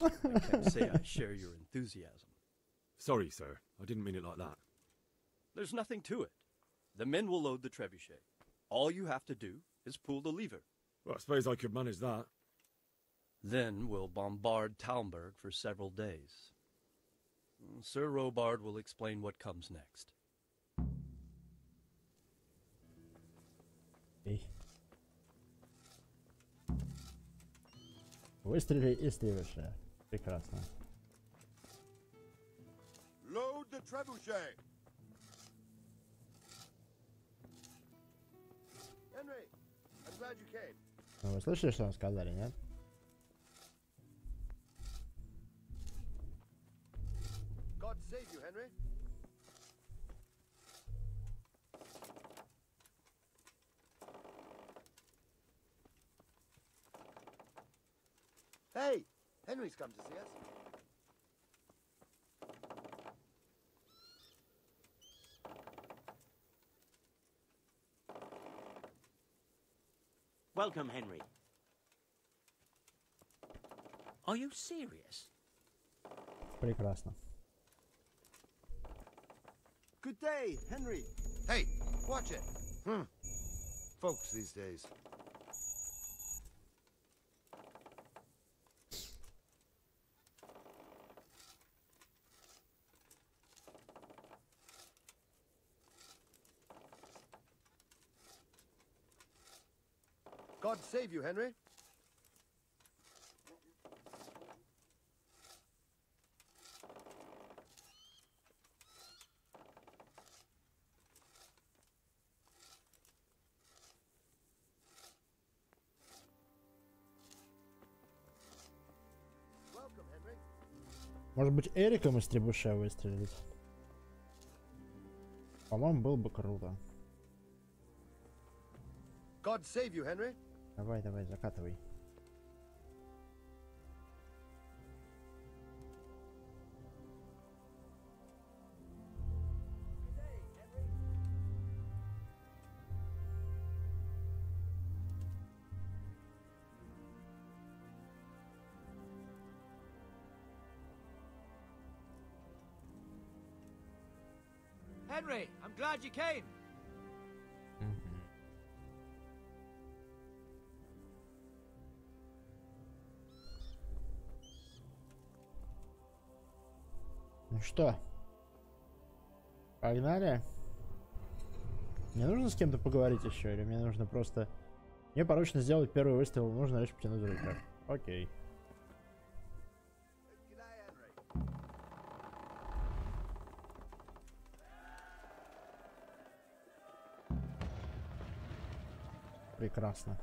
I can't say I share your enthusiasm. Sorry, sir. I didn't mean it like that. There's nothing to it. The men will load the trebuchet. All you have to do is pull the lever. Well, I suppose I could manage that. Then we'll bombard Talmberg for several days. Sir Robard will explain what comes next. Okay. Выстрели из стрелыша. Прекрасно. Load the trebuchet. Henry, I'm glad you came. Ну, вы слышали, что вам сказали, нет? God save you, Henry. Hey, Henry's come to see us. Welcome, Henry. Are you serious? Прекрасно. Good day, Henry. Hey, watch it. Folks these days. God save you, Henry. Welcome, Henry. Может быть, Эриком из требуша выстрелить? По-моему, было бы круто. God save you, Henry. Давай, давай, закатывай. Henry, I'm glad you came. Ну что? Погнали? Мне нужно с кем-то поговорить еще, или мне нужно просто... Мне поручено сделать первый выстрел, нужно лишь потянуть рычаг. Окей. Прекрасно.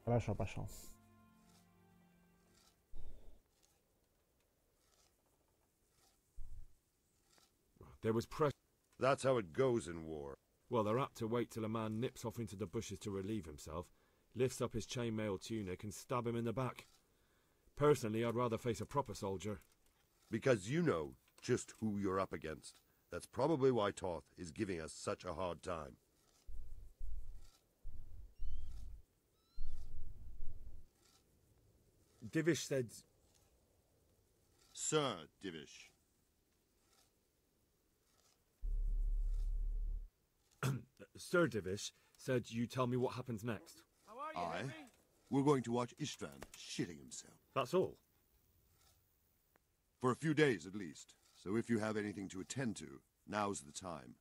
Хорошо, пошел. There was pressure. That's how it goes in war. Well, they're apt to wait till a man nips off into the bushes to relieve himself, lifts up his chainmail tunic and stab him in the back. Personally, I'd rather face a proper soldier. Because you know just who you're up against. That's probably why Toth is giving us such a hard time. Divish said... Sir Divish. Sir Divish said you tell me what happens next. How are you, Henry? We're going to watch Istvan shitting himself. That's all? For a few days at least. So if you have anything to attend to, now's the time.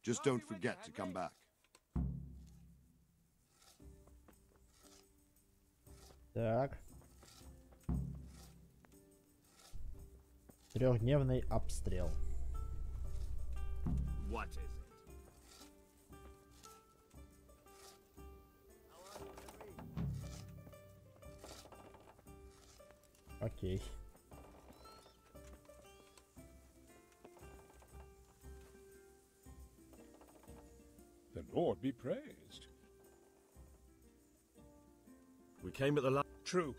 Just don't forget to come back. Так. Трехдневный обстрел. What is it? Окей. Lord be praised. We came at the last. True.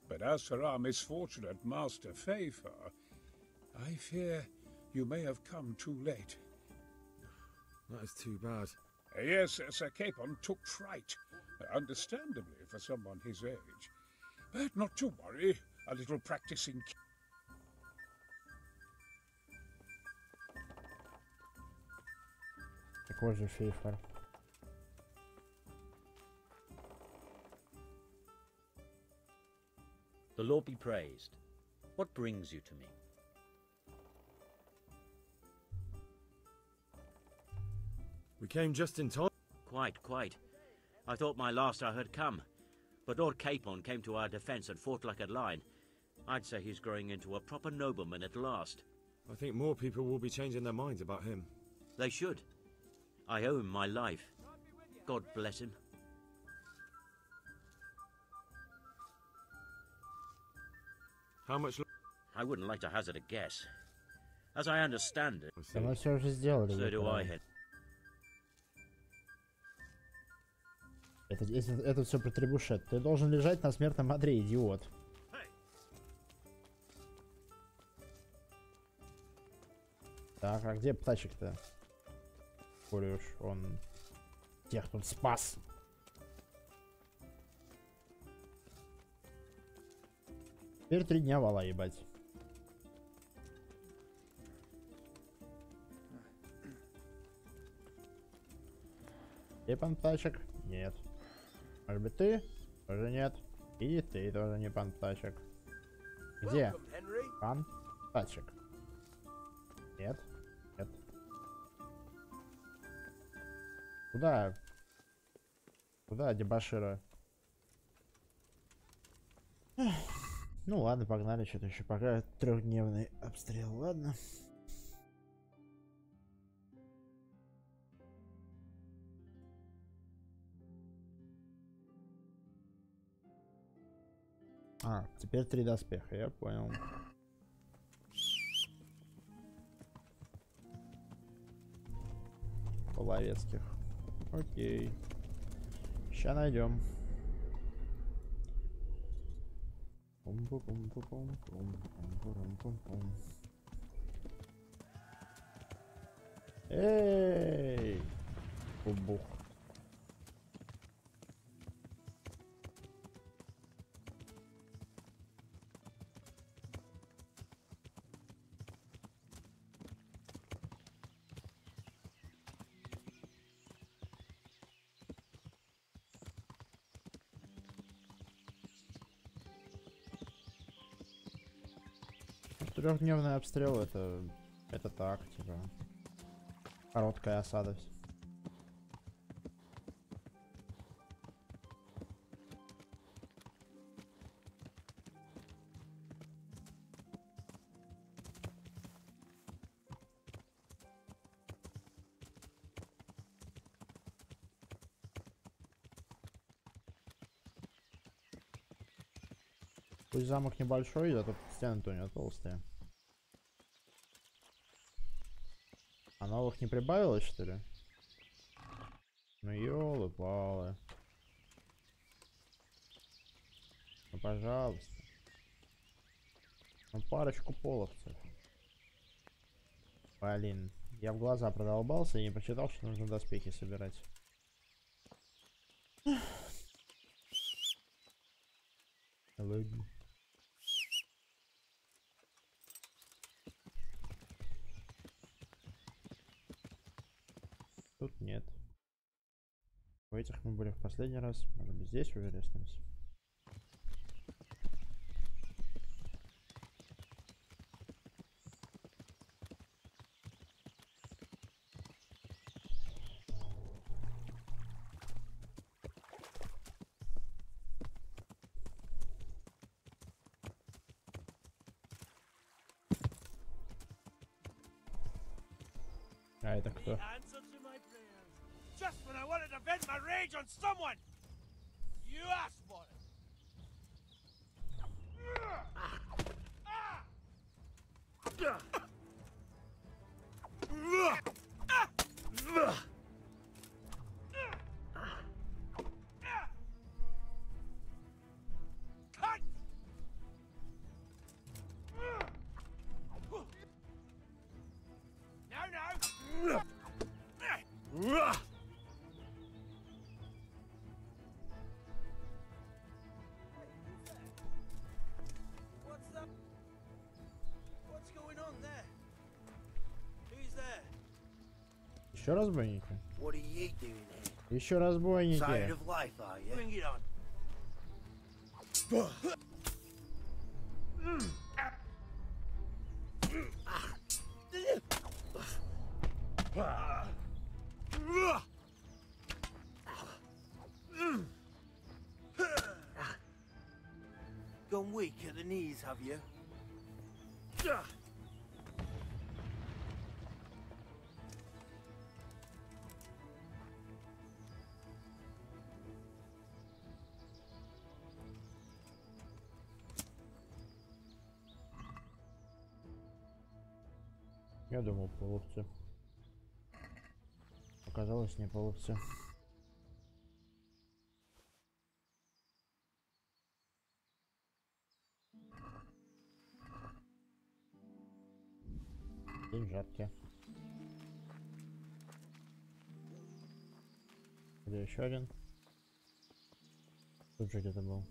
But as for our misfortunate Master Favor, I fear you may have come too late. That is too bad. Yes, Sir Capon took fright, understandably for someone his age. But not to worry, a little practicing... Какой же фейфор? The Lord be praised. What brings you to me? We came just in time. Quite. I thought my last hour had come. But Lord Capon came to our defence and fought like a lion. I'd say he's growing into a proper nobleman at last. I think more people will be changing their minds about him. They should. I owe him my life. God bless him. How much? I wouldn't like to hazard a guess. As I understand it, Мы все уже сделали. so do I. Это все про требушет. Ты должен лежать на смертном одре, идиот. Так, а где птачек-то? Коли уж он тех тут спас. Теперь 3 дня вала, ебать. Где пан птачек? Нет. Может быть ты? Тоже нет. И ты тоже не пан птачек. Где? Пан птачек. Нет. Нет. Куда? Куда, дебошира? Ну ладно, погнали, что-то еще пока 3-дневный обстрел, ладно. А, теперь 3 доспеха, я понял. Половецких. Окей. Сейчас найдем. Эй! Бубух. Трехдневный обстрел это так, типа короткая осада. Пусть замок небольшой, а тут стены-то у него толстые. А новых не прибавилось, что ли? Ну ёлы-палы. Ну пожалуйста. Ну парочку половцев. Блин, я в глаза продолбался и не прочитал, что нужно доспехи собирать. Ладно. Тут нет. В этих мы были в последний раз. Может быть, здесь уже реснулись. А это кто? Just when I wanted to vent my rage on someone, you asked for it. Еще разбойники. What are you doing here? Еще разбойники. Tired of life, are you? Bring it on. Gone weak at the knees, have you? Я думал, половцы. Оказалось, не половцы. День жаркий. Где еще один? Тут же где-то был.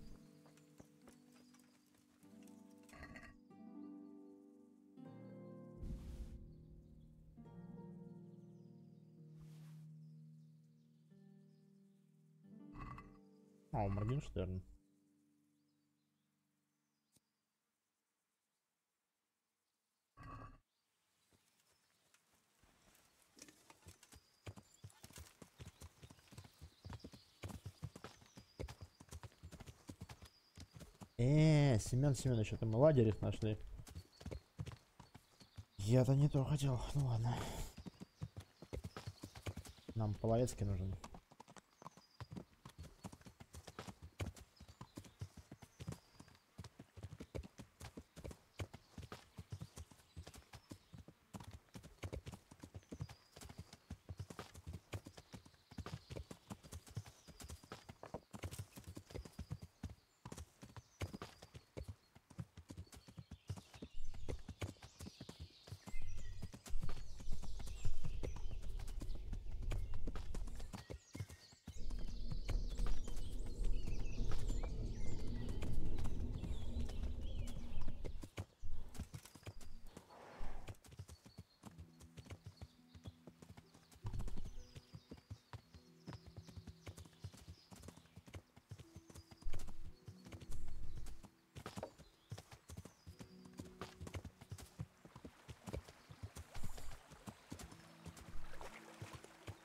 А, у Моргенштерн. Семен Семенович, это мы лагерь нашли. Я-то не то хотел. Ну ладно. Нам Половецкий нужен.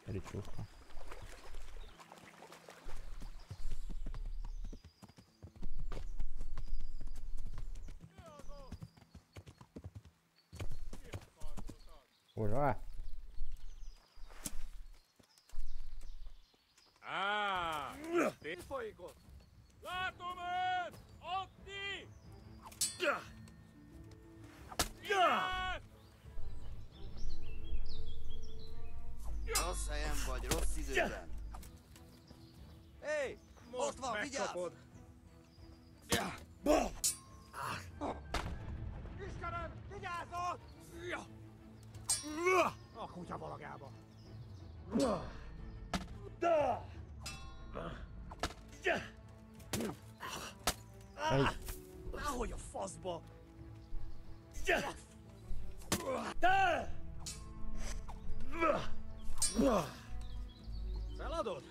Речушка. Ура! Rossz vagy rossz időben. Hey, ott van, vigyázz! Istenem, vigyázzol! A kutya valagába. Ahogy a faszba! Feladod?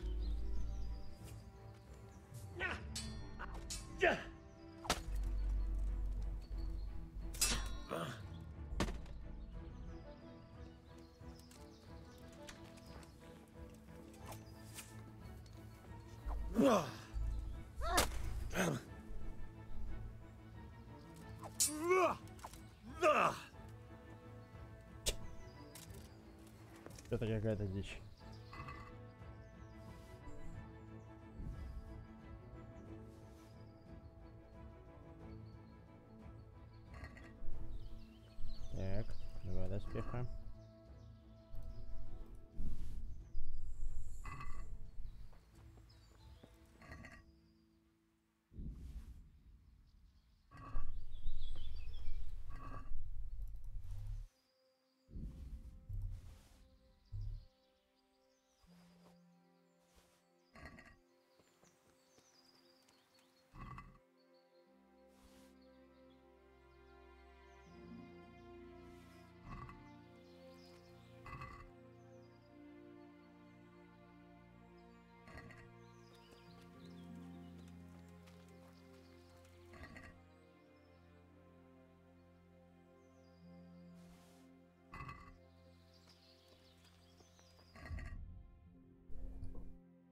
Это какая-то дичь. Так, два доспеха.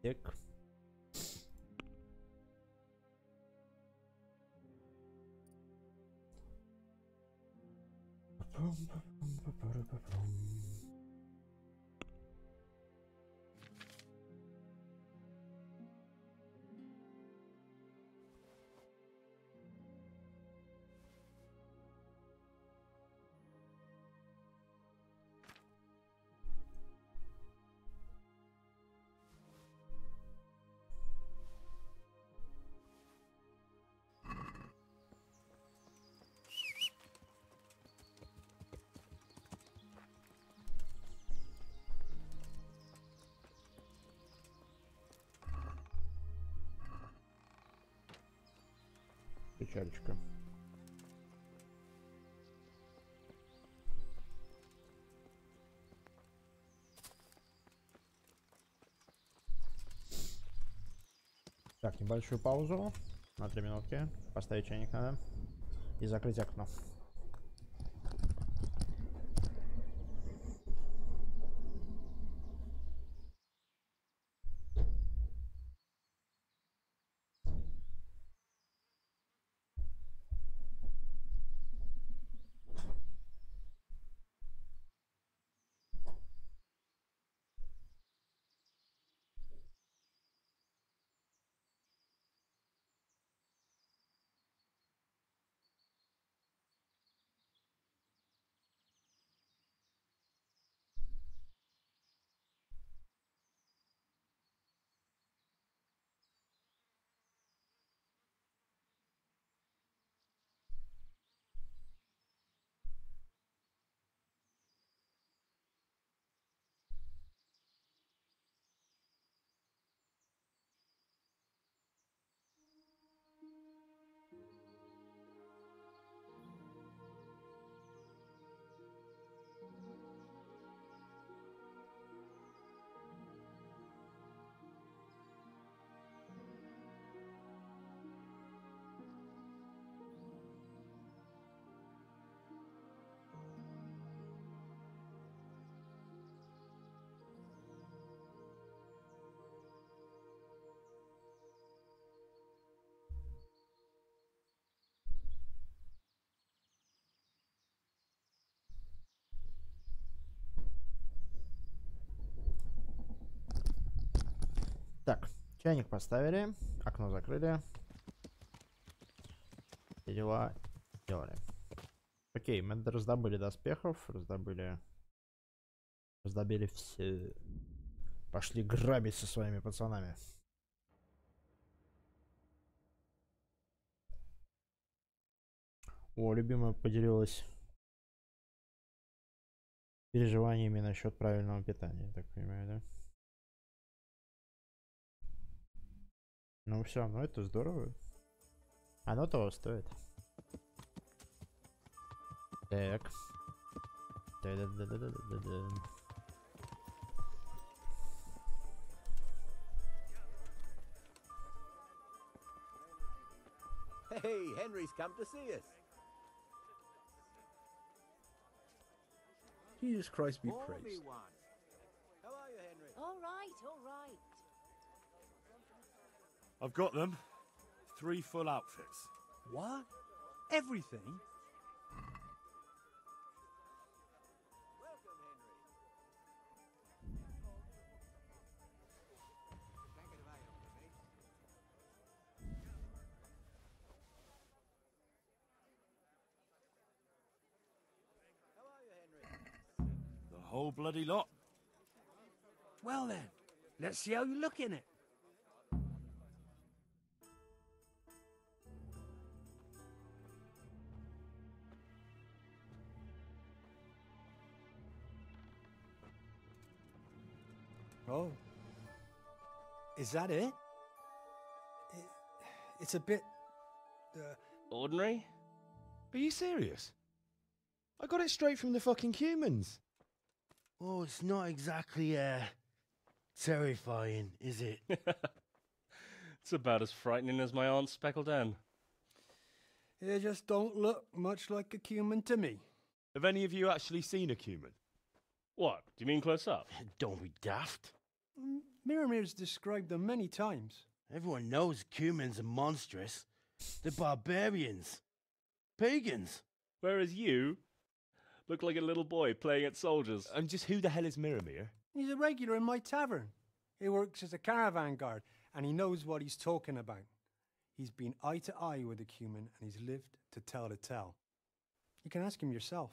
Так. Печалечка. Так, небольшую паузу на 3 минутки. Поставить чайник надо. И закрыть окно. Так, чайник поставили, окно закрыли. Все дела делали. Окей, мы раздобыли доспехов, раздобыли все. Пошли грабить со своими пацанами. О, любимая поделилась переживаниями насчет правильного питания, я так понимаю, да? Ну все, ну это здорово. Оно того стоит. Так. Да-да-да-да-да-да. Hey, Henry's come to see us. Jesus Christ be Pour me praised. one. How are you, Henry? All right, all right. I've got them. 3 full outfits. What? Everything? Welcome, Henry. Blanket of ale for me. How are you, Henry? The whole bloody lot. Well then, let's see how you look in it. Oh. Is that it? It's a bit... Ordinary? Are you serious? I got it straight from the fucking humans. Oh, it's not exactly, terrifying, is it? It's about as frightening as my aunt's speckled hen. They just don't look much like a cumin to me. Have any of you actually seen a cumin? What? Do you mean close up? Don't be daft. Miramir's described them many times. Everyone knows humans are monstrous. They're barbarians. Pagans. Whereas you look like a little boy playing at soldiers. And just who the hell is Miramir? He's a regular in my tavern. He works as a caravan guard, and he knows what he's talking about. He's been eye to eye with a human, and he's lived to tell the tale. You can ask him yourself.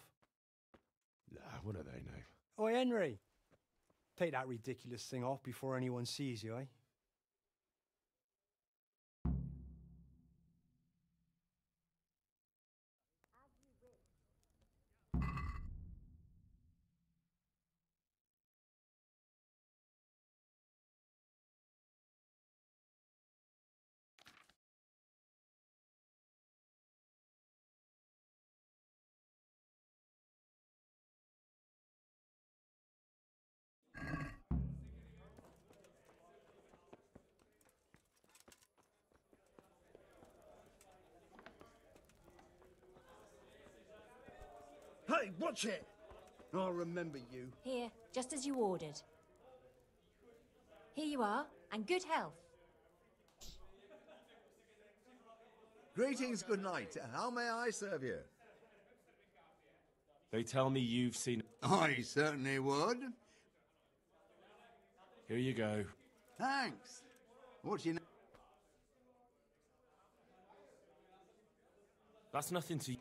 Nah, what do they know? Oi, Henry. Take that ridiculous thing off before anyone sees you, eh? Hey, watch it! I'll remember you. Here, just as you ordered. Here you are, and good health. Greetings, good night. How may I serve you? They tell me you've seen... I certainly would. Here you go. Thanks. What's your name? That's nothing to...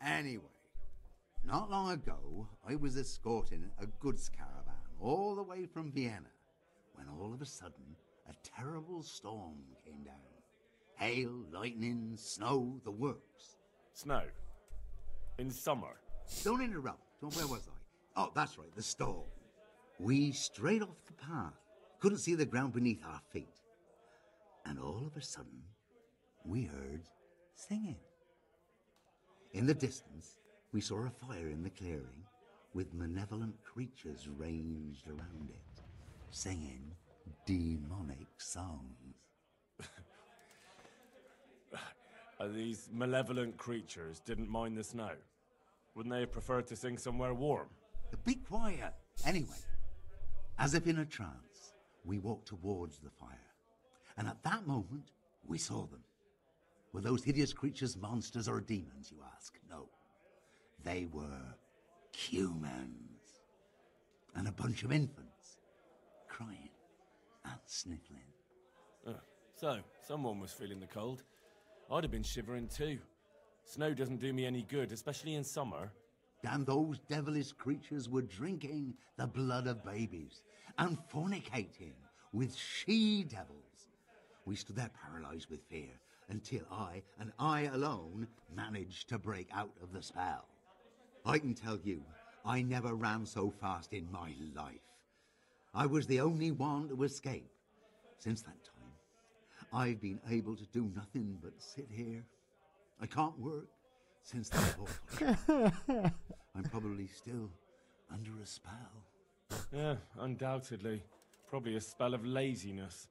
Anyway, not long ago, I was escorting a goods caravan all the way from Vienna, when all of a sudden, a terrible storm came down. Hail, lightning, snow, the works. Snow? In summer? Don't interrupt. Where was I? Oh, that's right, the storm. We strayed off the path, couldn't see the ground beneath our feet. And all of a sudden, we heard singing. In the distance, we saw a fire in the clearing with malevolent creatures ranged around it, singing demonic songs. These malevolent creatures didn't mind the snow. Wouldn't they have preferred to sing somewhere warm? Be quiet. Anyway, as if in a trance, we walked towards the fire. And at that moment, we saw them. Were those hideous creatures monsters or demons, you ask? No. They were humans. And a bunch of infants, crying and sniffling. So, someone was feeling the cold. I'd have been shivering too. Snow doesn't do me any good, especially in summer. And those devilish creatures were drinking the blood of babies and fornicating with she-devils. We stood there paralyzed with fear until I, and I alone, managed to break out of the spell. I can tell you, I never ran so fast in my life. I was the only one to escape. Since that time, I've been able to do nothing but sit here. I can't work since that awful. I'm probably still under a spell. Yeah, undoubtedly. Probably a spell of laziness.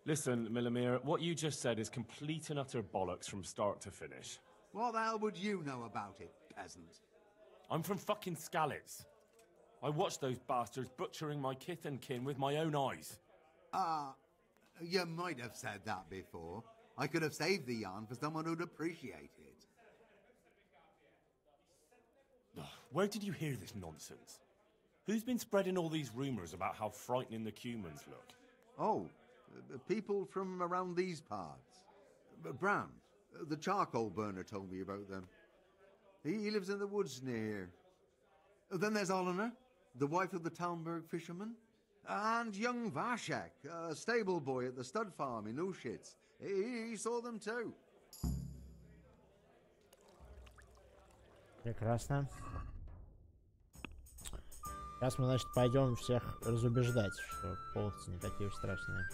Listen, Milamir, what you just said is complete and utter bollocks from start to finish. What the hell would you know about it, peasant? I'm from fucking Skalitz. I watched those bastards butchering my kith and kin with my own eyes. You might have said that before. I could have saved the yarn for someone who'd appreciate it. Where did you hear this nonsense? Who's been spreading all these rumours about how frightening the humans look? Oh, people from around these parts. Brown, the charcoal burner, told me about them. He lives in the woods near here. Then there's Olener, the wife of the Talmberg fisherman. And young Vashek, a stable boy at the stud farm in Ushitz. He saw them too. Прекрасно. Сейчас мы, значит, пойдем всех разубеждать, что половцы не такие уж страшные.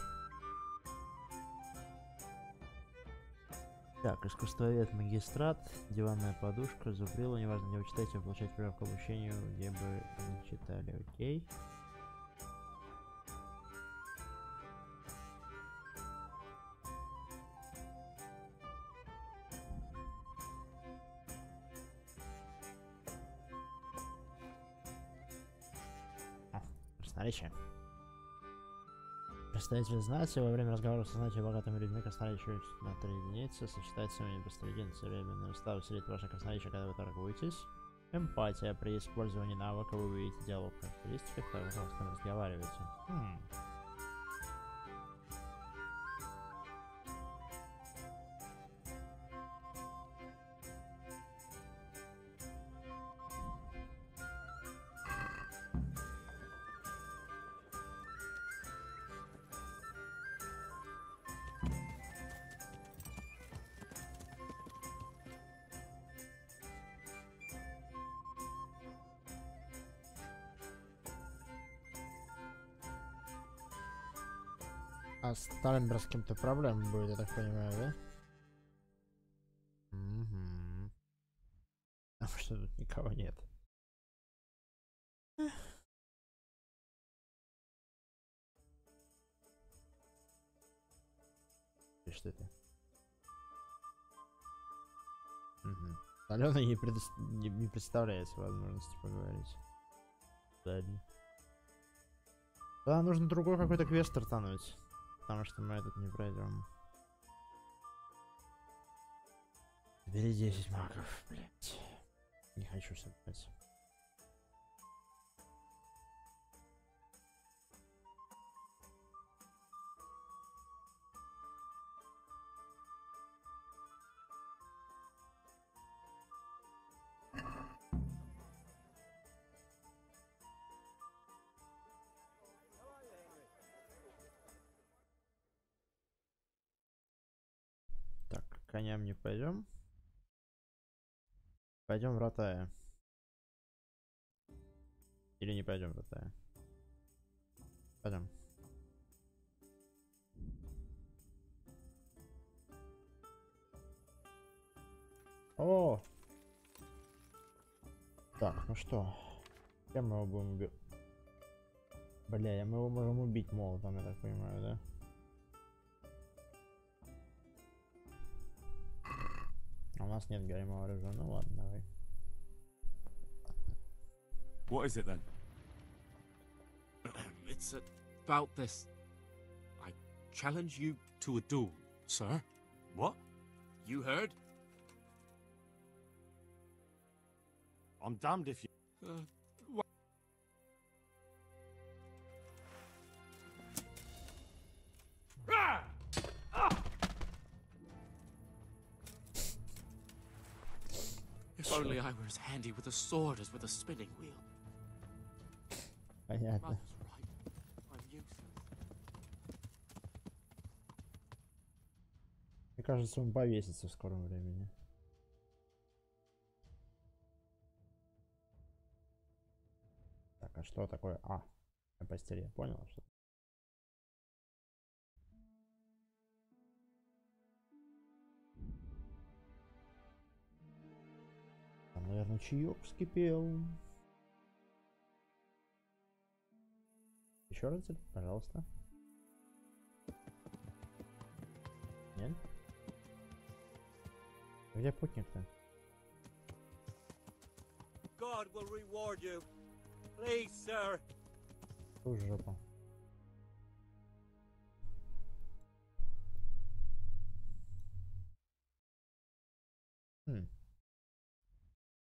Так, искусствовед, магистрат, диванная подушка, зубрила, неважно, где вы читаете, вы получаете право к обучению, где бы не читали, окей. Красноречие. Представитель знати во время разговора со знатью богатыми людьми красноречие на 3 единицы сочетается с вами просто единицы временные уставы среди ваших красноречия, когда вы торгуетесь. Эмпатия. При использовании навыка вы увидите диалог в характеристиках, когда вы с кем разговариваете. А с Сталинберг с кем-то проблем будет, я так понимаю, да? Угу. А что тут никого нет? И что это? Угу. Алена не представляет возможности поговорить. Ладно. Да, нужно другой какой-то квест стартануть. Потому что мы этот не пройдем. Бери 10 маков, блять. Не хочу собрать. Так, к коням не пойдем. Пойдем в Ротая. Или не пойдем в Ротая? Пойдем. О! Так, ну что? Чем мы его будем убить? Бля, мы его можем убить молотом, я так понимаю, да? А у нас нет горемого оружия. Ну ладно, давай. What is it then? It's about this. I challenge you to a duel, sir. What? You heard? I'm damned if you... If only I were as handy with a sword as with a spinning wheel. Понятно. Mother's right. I'm useless. Мне кажется, он повесится в скором времени. Так, а что такое? А, на постели, я понял, что. Там, наверное, чаек вскипел. Еще раз, пожалуйста. Нет? Где путник-то? God will reward you. Please, sir. Уж жопа.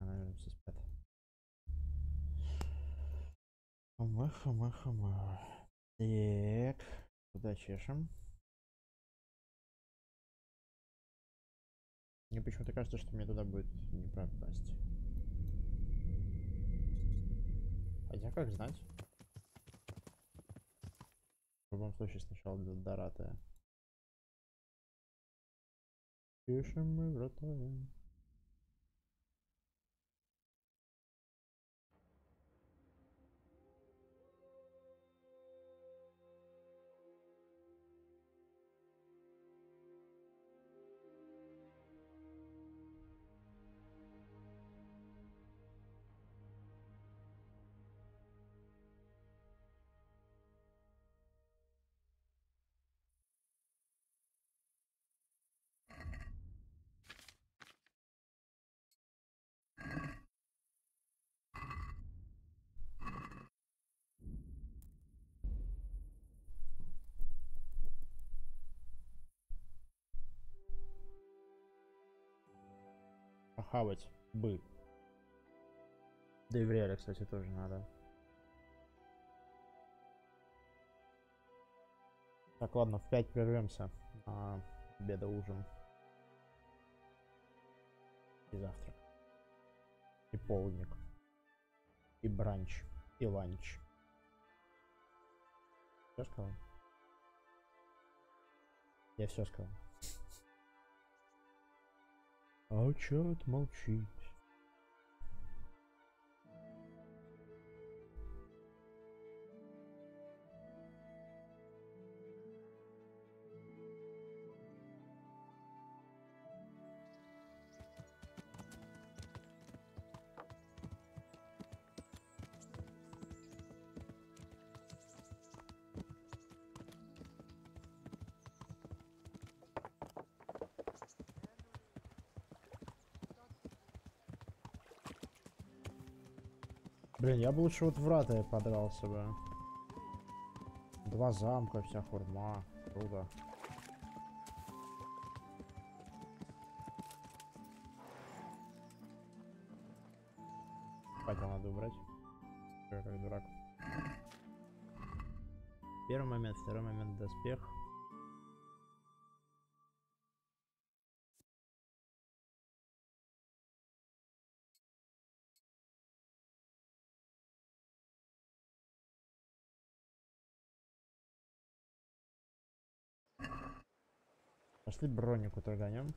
Наверное, все спят. Хама. Так, куда чешем? Мне почему-то кажется, что мне туда будет не пропасть. Хотя как знать? В любом случае сначала до Ратая. Чешем мы в Ратая. Похавать бы. Да и в реале, кстати, тоже надо. Так, ладно, в 5 прервемся на обед, ужин. И завтрак. И полдник. И бранч. И ланч. Все сказал? Я все сказал. А чё ты молчишь? Блин, я бы лучше вот в Ратае подрался бы. 2 замка, вся хурма. Круто. Факел надо убрать. Я как дурак. Первый момент, второй момент доспех. Пошли бронику торганем.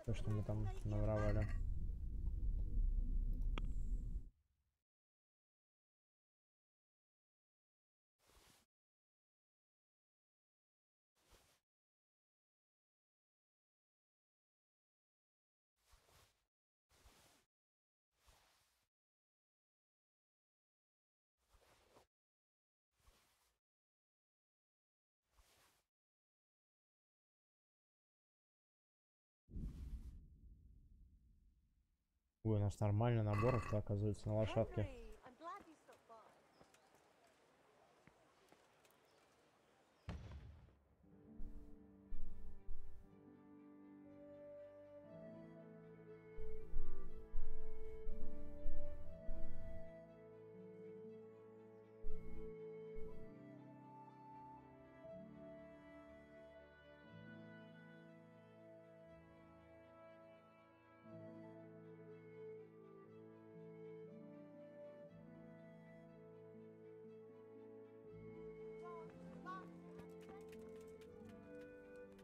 То, что мы там наворовали. Ой, у нас нормально наборов-то оказывается на лошадке.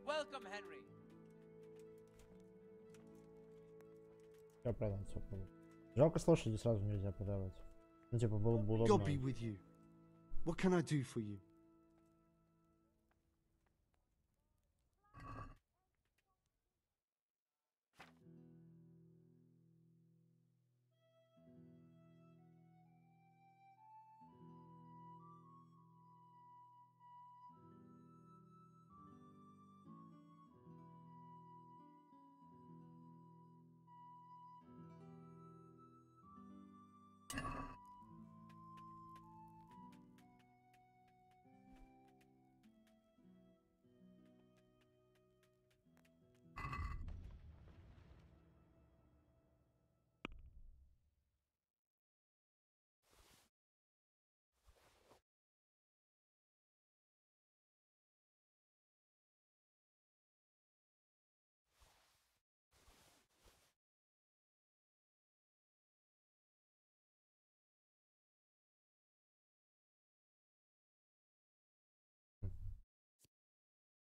Welcome, Henry. Все продать, все продать. Жалко, с лошади сразу нельзя продавать. Ну, типа, было бы удобно. God be with you. What can I do for you?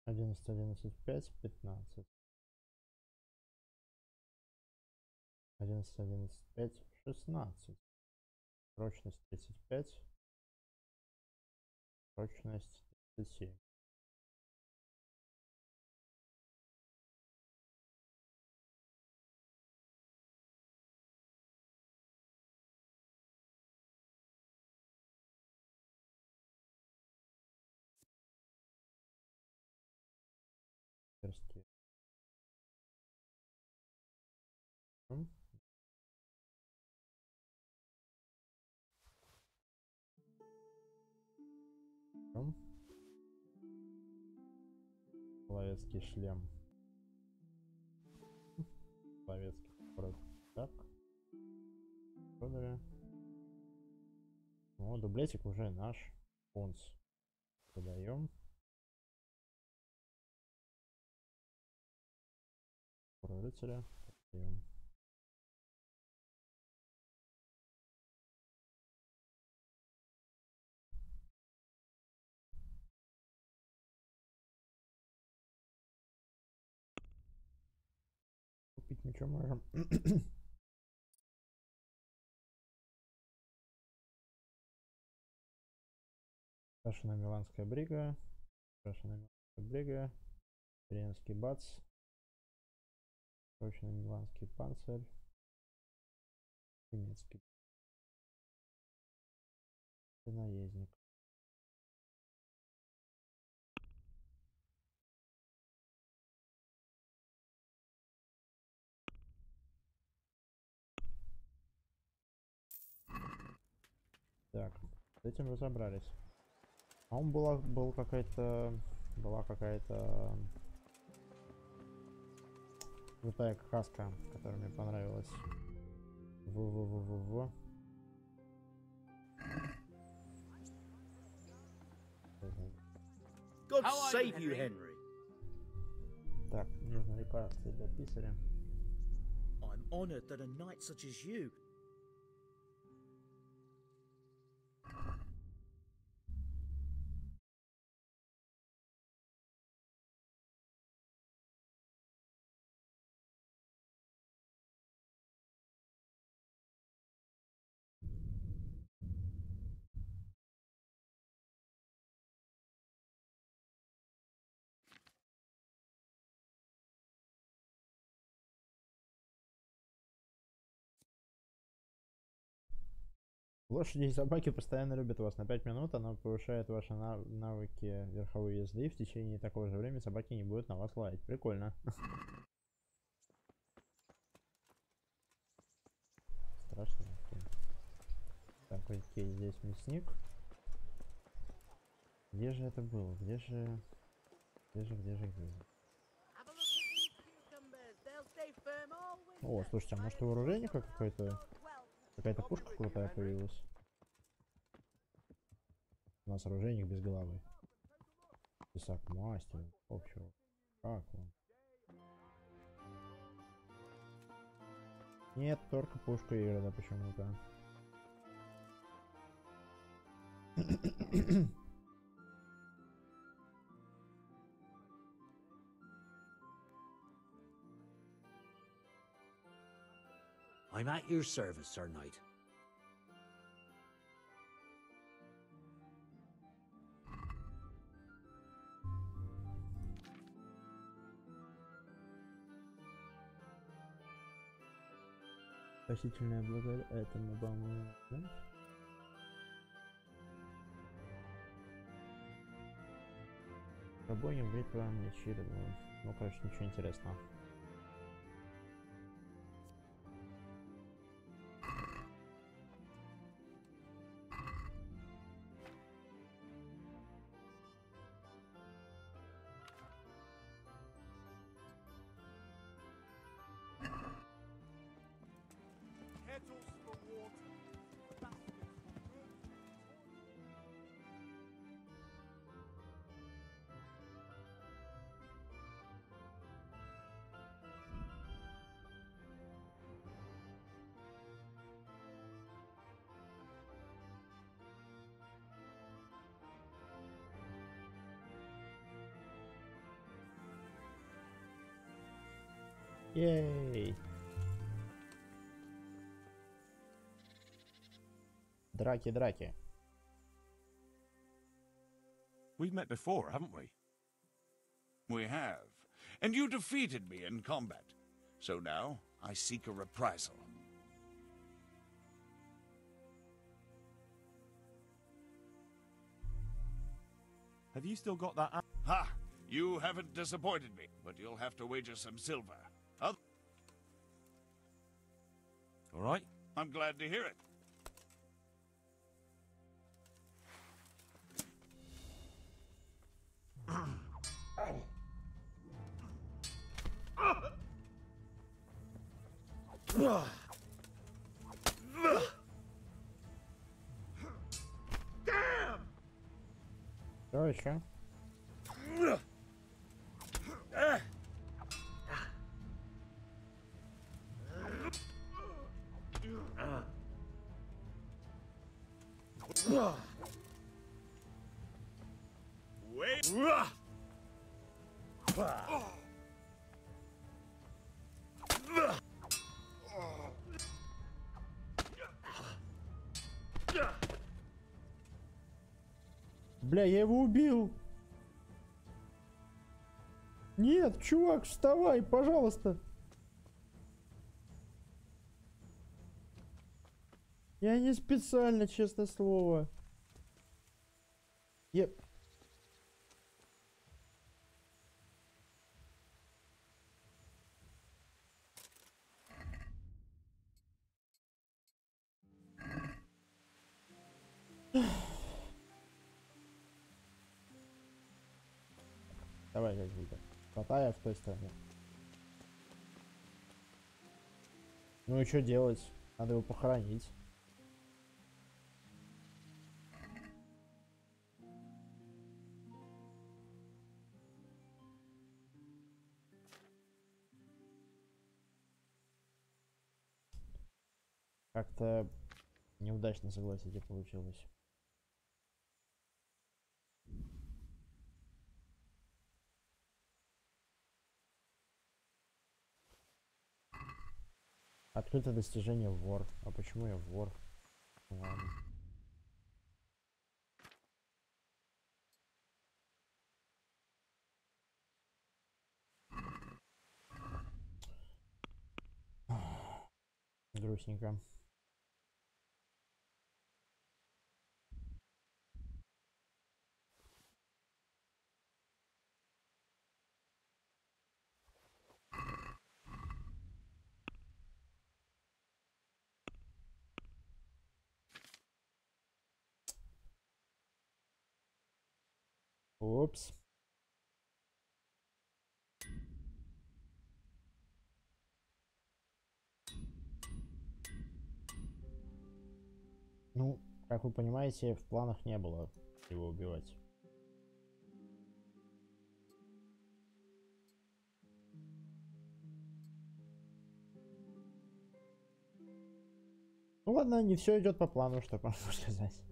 Одиннадцать, 11, 5, 15. 11, 11, 5, 16. Прочность 35. Прочность 37. Перстки. Половецкий шлем. Половецкий город. Так. Продали. О, дублетик уже наш. Понс. Продаем. Про рыцаря. Продаем. Купить ничего можем. Крашеная миланская брига. Крашеная миланская брига. Туринский бац. Крашеный миланский панцирь. Немецкий наездник. Так, с этим разобрались. А он была какая-то крутая каска, которая мне понравилась. God save you, Henry. Так, нужно лекарство для писаря. I'm honored that a knight such as you. Лошади и собаки постоянно любят вас. На 5 минут она повышает ваши навыки верховой езды. В течение такого же времени собаки не будут на вас лаять. Прикольно. Страшно. Так, окей, здесь мясник. Где же это было? Где же? О, слушайте, а может у оружейника какая-то пушка крутая появилась? У нас оружейник без головы. Писак мастер. Общего. Как он? Нет, только пушка Ирода почему-то. I'm at your service, Sir Knight. Спасительная благодаря этому баму, да? Рабоним, бритва, мечи, ну, короче, ничего интересного. Yay! Драки. We've met before, haven't we? We have, and you defeated me in combat. So now I seek a reprisal. Have you still got that? Ha! You haven't disappointed me, but you'll have to wager some silver. All right. I'm glad to hear it. Что еще? Бля, я его убил. Нет, чувак, вставай, пожалуйста. Я не специально, честное слово. Я... Давай, как бы, хватая в той стороне. Ну и что делать? Надо его похоронить. Как-то неудачно, согласитесь, получилось. Открыто достижение вор. А почему я вор? Ладно. Грустненько. Упс. Ну, как вы понимаете, в планах не было его убивать. Ну ладно, не все идет по плану, что могу сказать.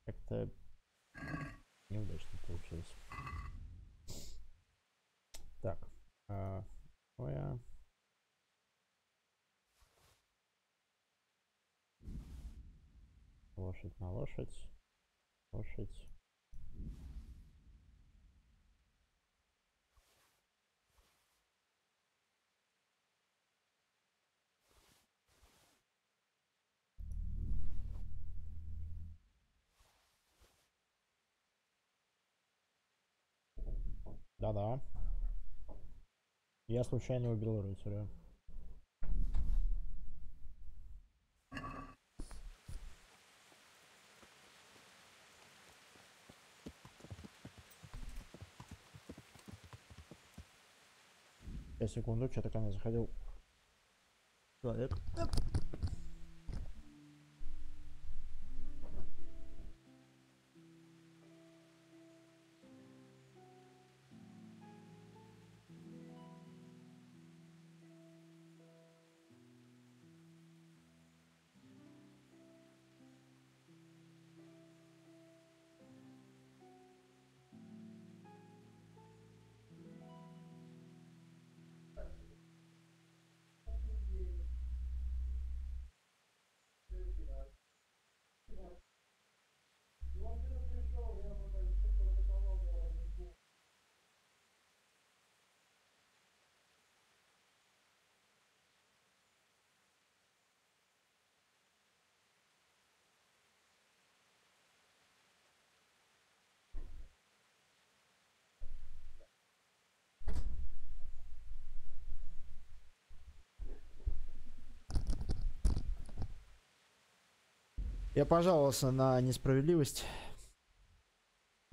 Как-то неудачно получилось. Так, я... Лошадь на лошадь. Лошадь. Да-да. Я случайно убил рыцаря. Я секунду, что-то ко мне заходил человек. Я пожаловался на несправедливость.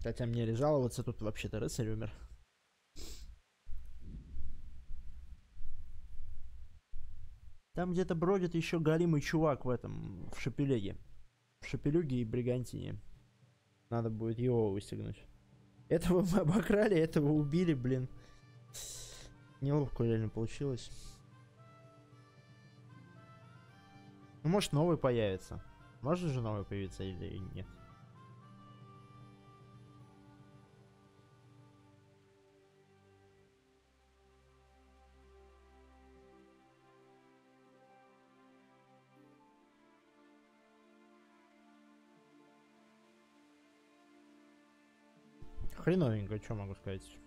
Хотя мне ли жаловаться, тут вообще-то рыцарь умер. Там где-то бродит еще голимый чувак в этом, в шапелеге. В шапелюге и бригантине. Надо будет его выстегнуть. Этого мы обокрали, этого убили, блин. Неловко реально получилось. Ну, может, новый появится. Может же новый появиться или нет? Хреновенько, что могу сказать?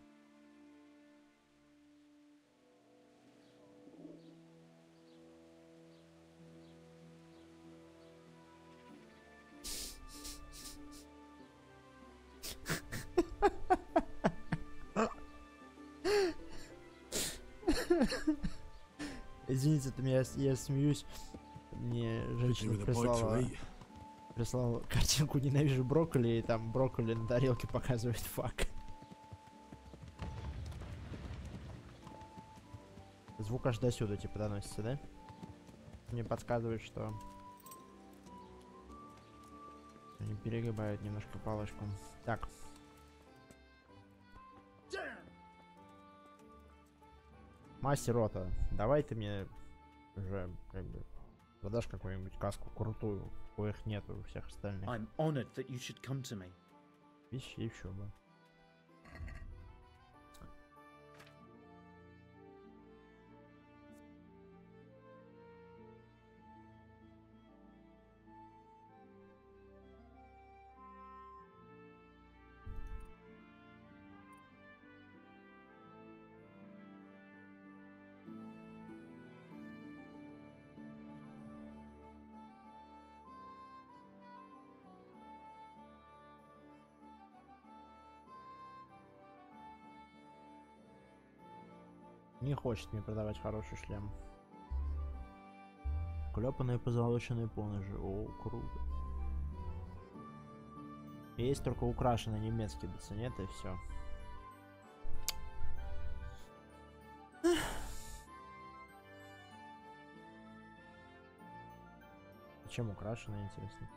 Извините, это я смеюсь. Мне женщина прислала картинку «Ненавижу брокколи», и там брокколи на тарелке показывает фак. Звук аж до сюда, типа, доносится, да? Мне подсказывает, что они перегибают немножко палочку. Так. Мастер Рота, давай ты мне уже, как бы, задашь какую-нибудь каску крутую, коих нету у всех остальных. I'm honored that you should come to me. Еще бы. Не хочет мне продавать хороший шлем. Клепанные позолоченные поножи. О, круто. Есть только украшенный немецкий доценет, и все. Чем украшенный, интересно?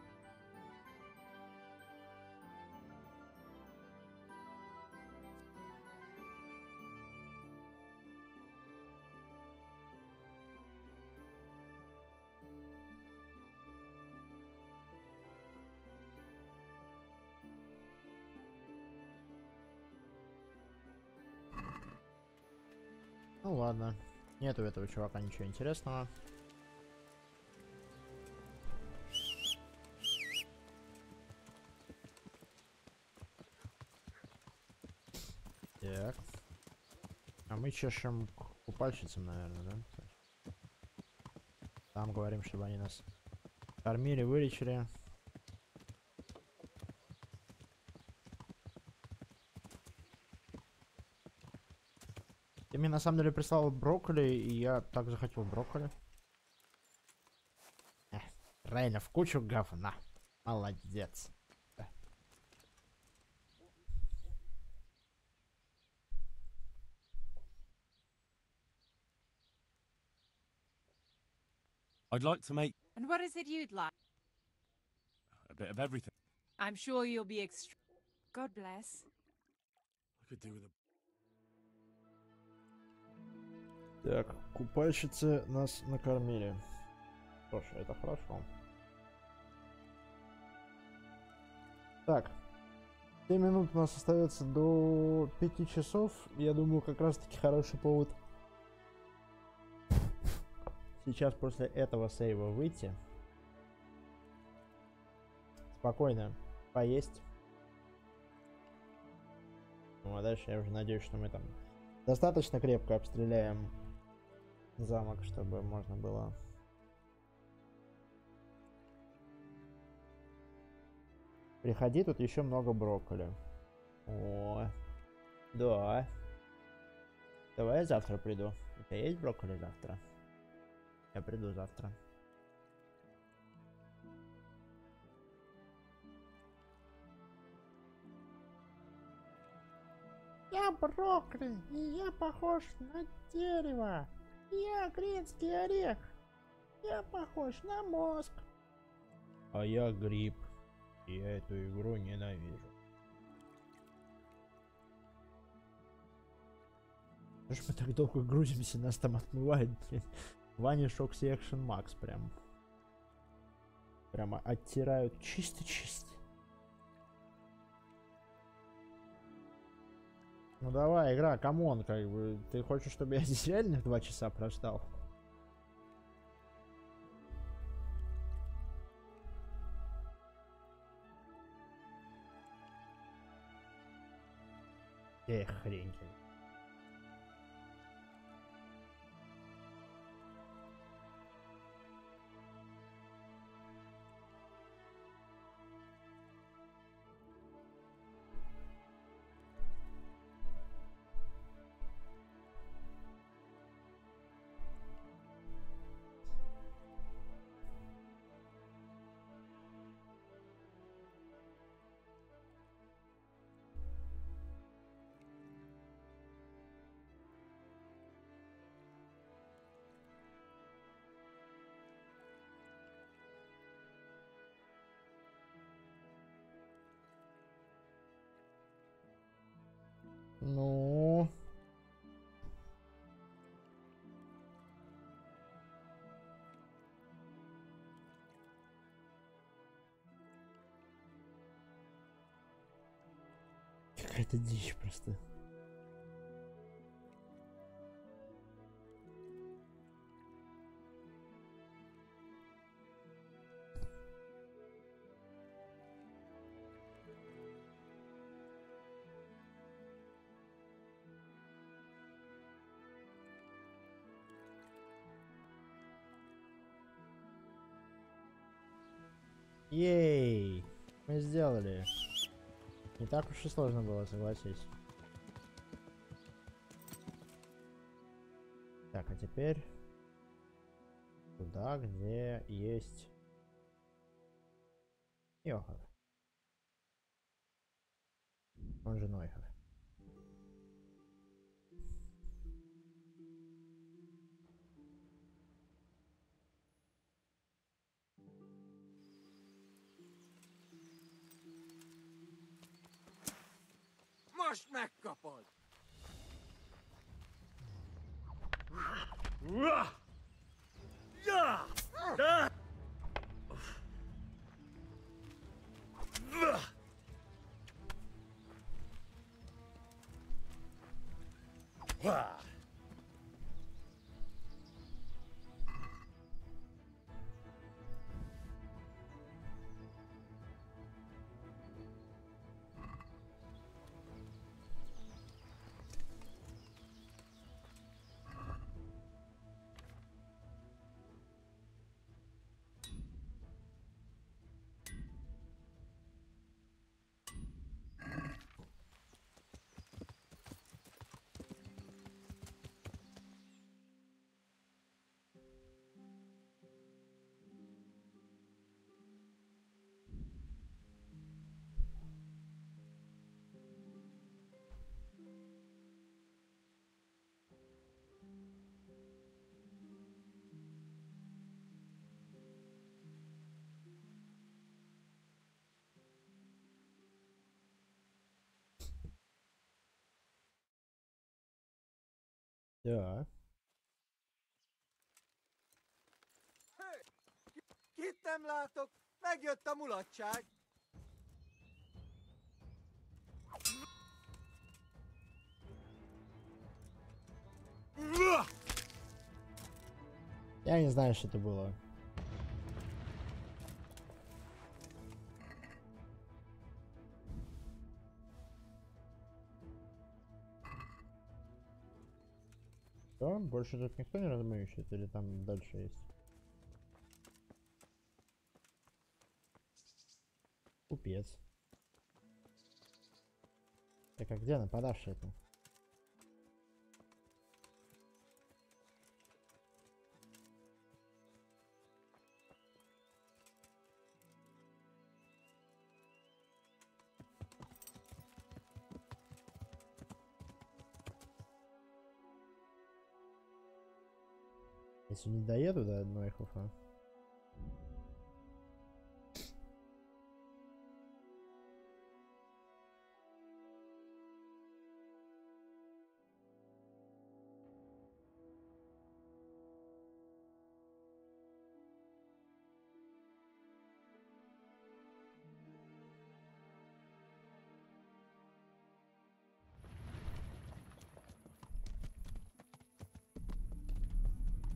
Ну ладно. Нет у этого чувака ничего интересного. Так. А мы чешем к купальщицам, наверное, да? Там говорим, чтобы они нас кормили, вылечили. Ты мне на самом деле прислал брокколи, и я так захотел брокколи. Реально, в кучу говна. Молодец. I'd like to make And what is it you'd like? a bit of everything. I'm sure you'll be extra. God bless. I could do with a... Так, купальщицы нас накормили. Что ж, это хорошо. Так. 7 минут у нас остается до 5 часов. Я думаю, как раз таки хороший повод сейчас после этого сейва выйти. Спокойно поесть. Ну а дальше я уже надеюсь, что мы там достаточно крепко обстреляем замок, чтобы можно было... Приходи, тут еще много брокколи. О, да. Давай я завтра приду. У тебя есть брокколи завтра? Я приду завтра. Я брокколи, и я похож на дерево. Я грецкий орех. Я похож на мозг. А я гриб. И я эту игру ненавижу. Что ж мы так долго грузимся, нас там отмывает, блин. Ваня шок секшн Макс прям. Прямо оттирают чисто-чисто. Ну давай, игра, камон, как бы. Ты хочешь, чтобы я здесь реально 2 часа прождал? Эх, хрень. Ну... Какая-то дичь просто. Ей! Мы сделали. Не так уж и сложно было, согласись. Так, а теперь туда, где есть Йохар. Он же Нойхар. Most megkapod! Да. Kit nem látok, megjött a mulatság. Я не знаю, что это было. Что? Больше тут никто не размыющит или там дальше есть? Купец. Так, а где нападавший-то? Если не доеду до Нойхофа.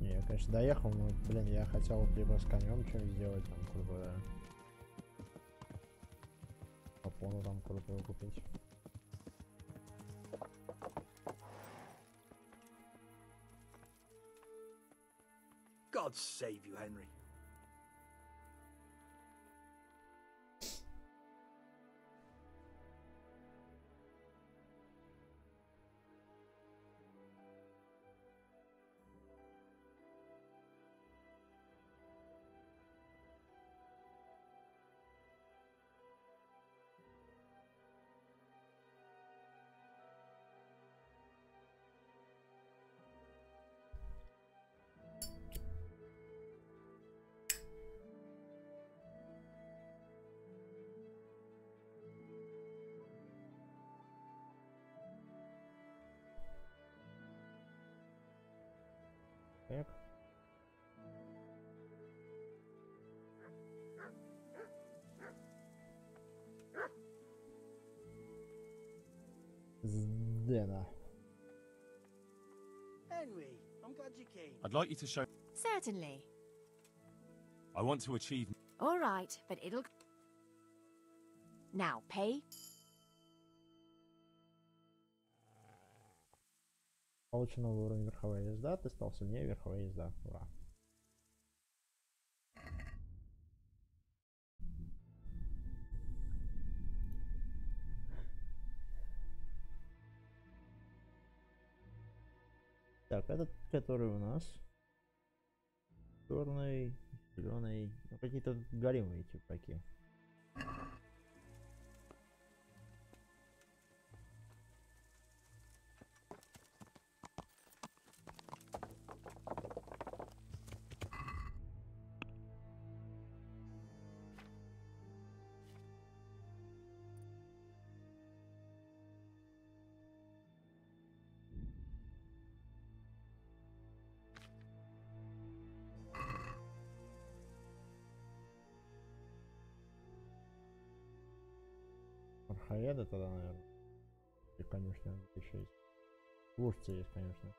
Не, я, конечно, доехал, но, блин, я хотел либо с конем что-нибудь сделать, там, грубо говоря. Попону там крутую купить. God save you, Henry. Так. Здена. Henry, I'm glad you came. I'd like you to show. Certainly. I want to achieve. All right, but it'll... Now, pay. Получен новый уровень верховая езда. Ты стал сильнее верховая езда. Ура. Так, этот, который у нас черный, зеленый, ну, какие-то горимые типаки. Архаеда тогда, наверное. И, конечно, еще есть. Лужцы есть, конечно.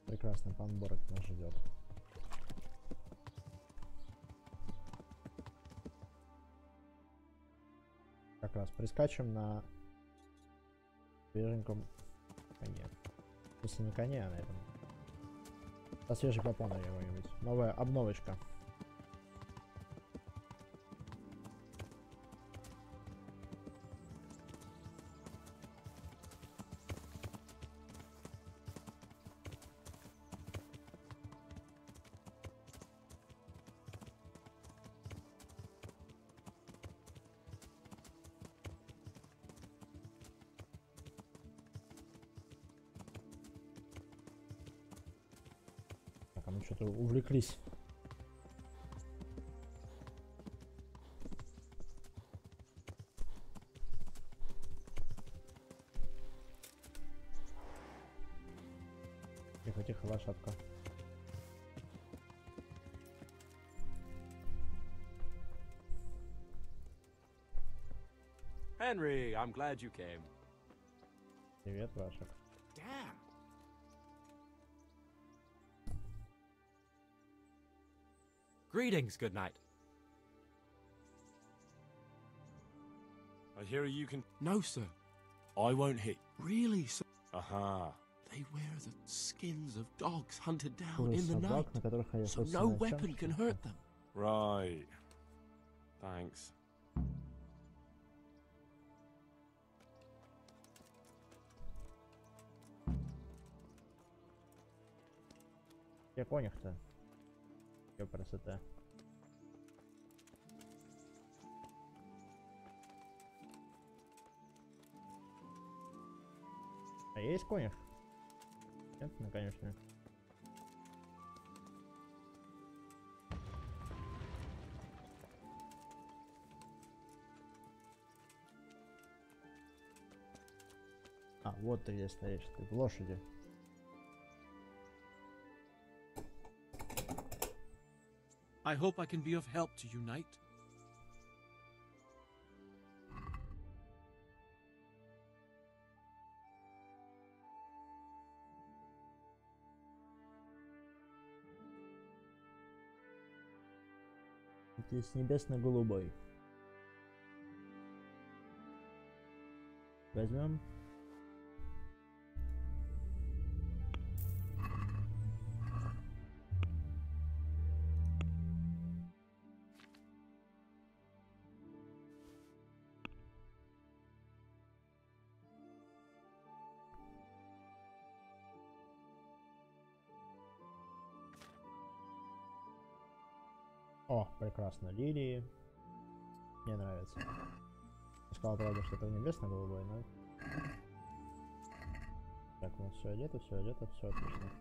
Прекрасный панборок нас ждет. Как раз прискачем на свеженьком коне. Если не коне, а на этом. Со свежей попоной его-нибудь. Новая обновочка. Мы что-то увлеклись. Тихо, тихо, лошадка. Henry, I'm glad you came. Привет, Вашек. Damn. Greetings, good night. I hear you can... No, sir. I won't hit. Really, sir? Aha. They wear the skins of dogs hunted down Шкуры in the night, собак, на которых so охотятся no ночам, weapon can hurt them. Right. Thanks. Где конюх-то? Чё красота. А есть конюх? Нет, ну конечно. А, вот ты где стоишь, ты в лошади. I hope I can be of help to you, knight. Здесь небесно-голубой. Возьмем. О, прекрасно, лилии. Мне нравится. Я сказал, правда, что это небесно-голубой, но... Так, у нас все одето, все отлично.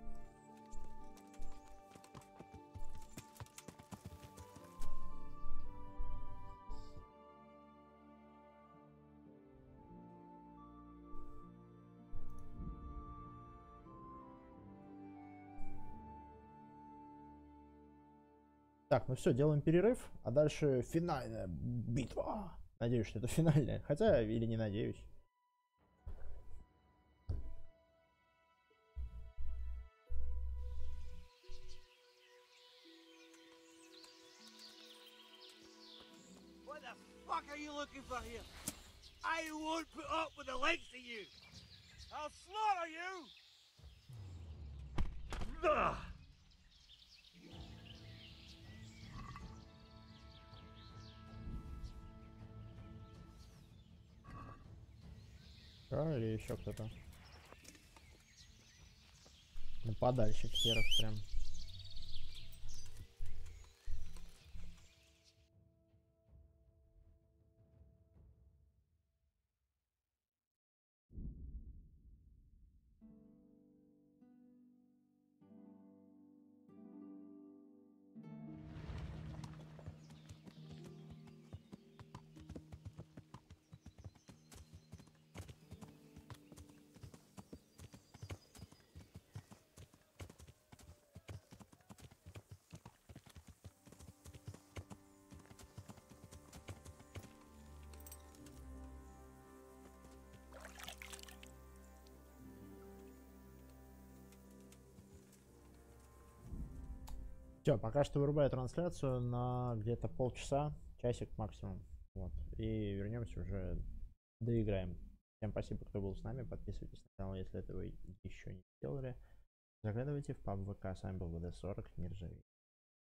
Так, ну все, делаем перерыв, а дальше финальная битва. Надеюсь, что это финальная, хотя или не надеюсь. What the fuck are you looking for here? I won't put up with the likes of you. I'll slaughter you. Ugh. Или еще кто-то. Нападальщик херов прям. Все, пока что вырубаю трансляцию на где-то полчаса, часик максимум. Вот. И вернемся уже, доиграем. Всем спасибо, кто был с нами. Подписывайтесь на канал, если этого еще не сделали. Заглядывайте в паб ВК. С вами был WD-40, не ржавейте.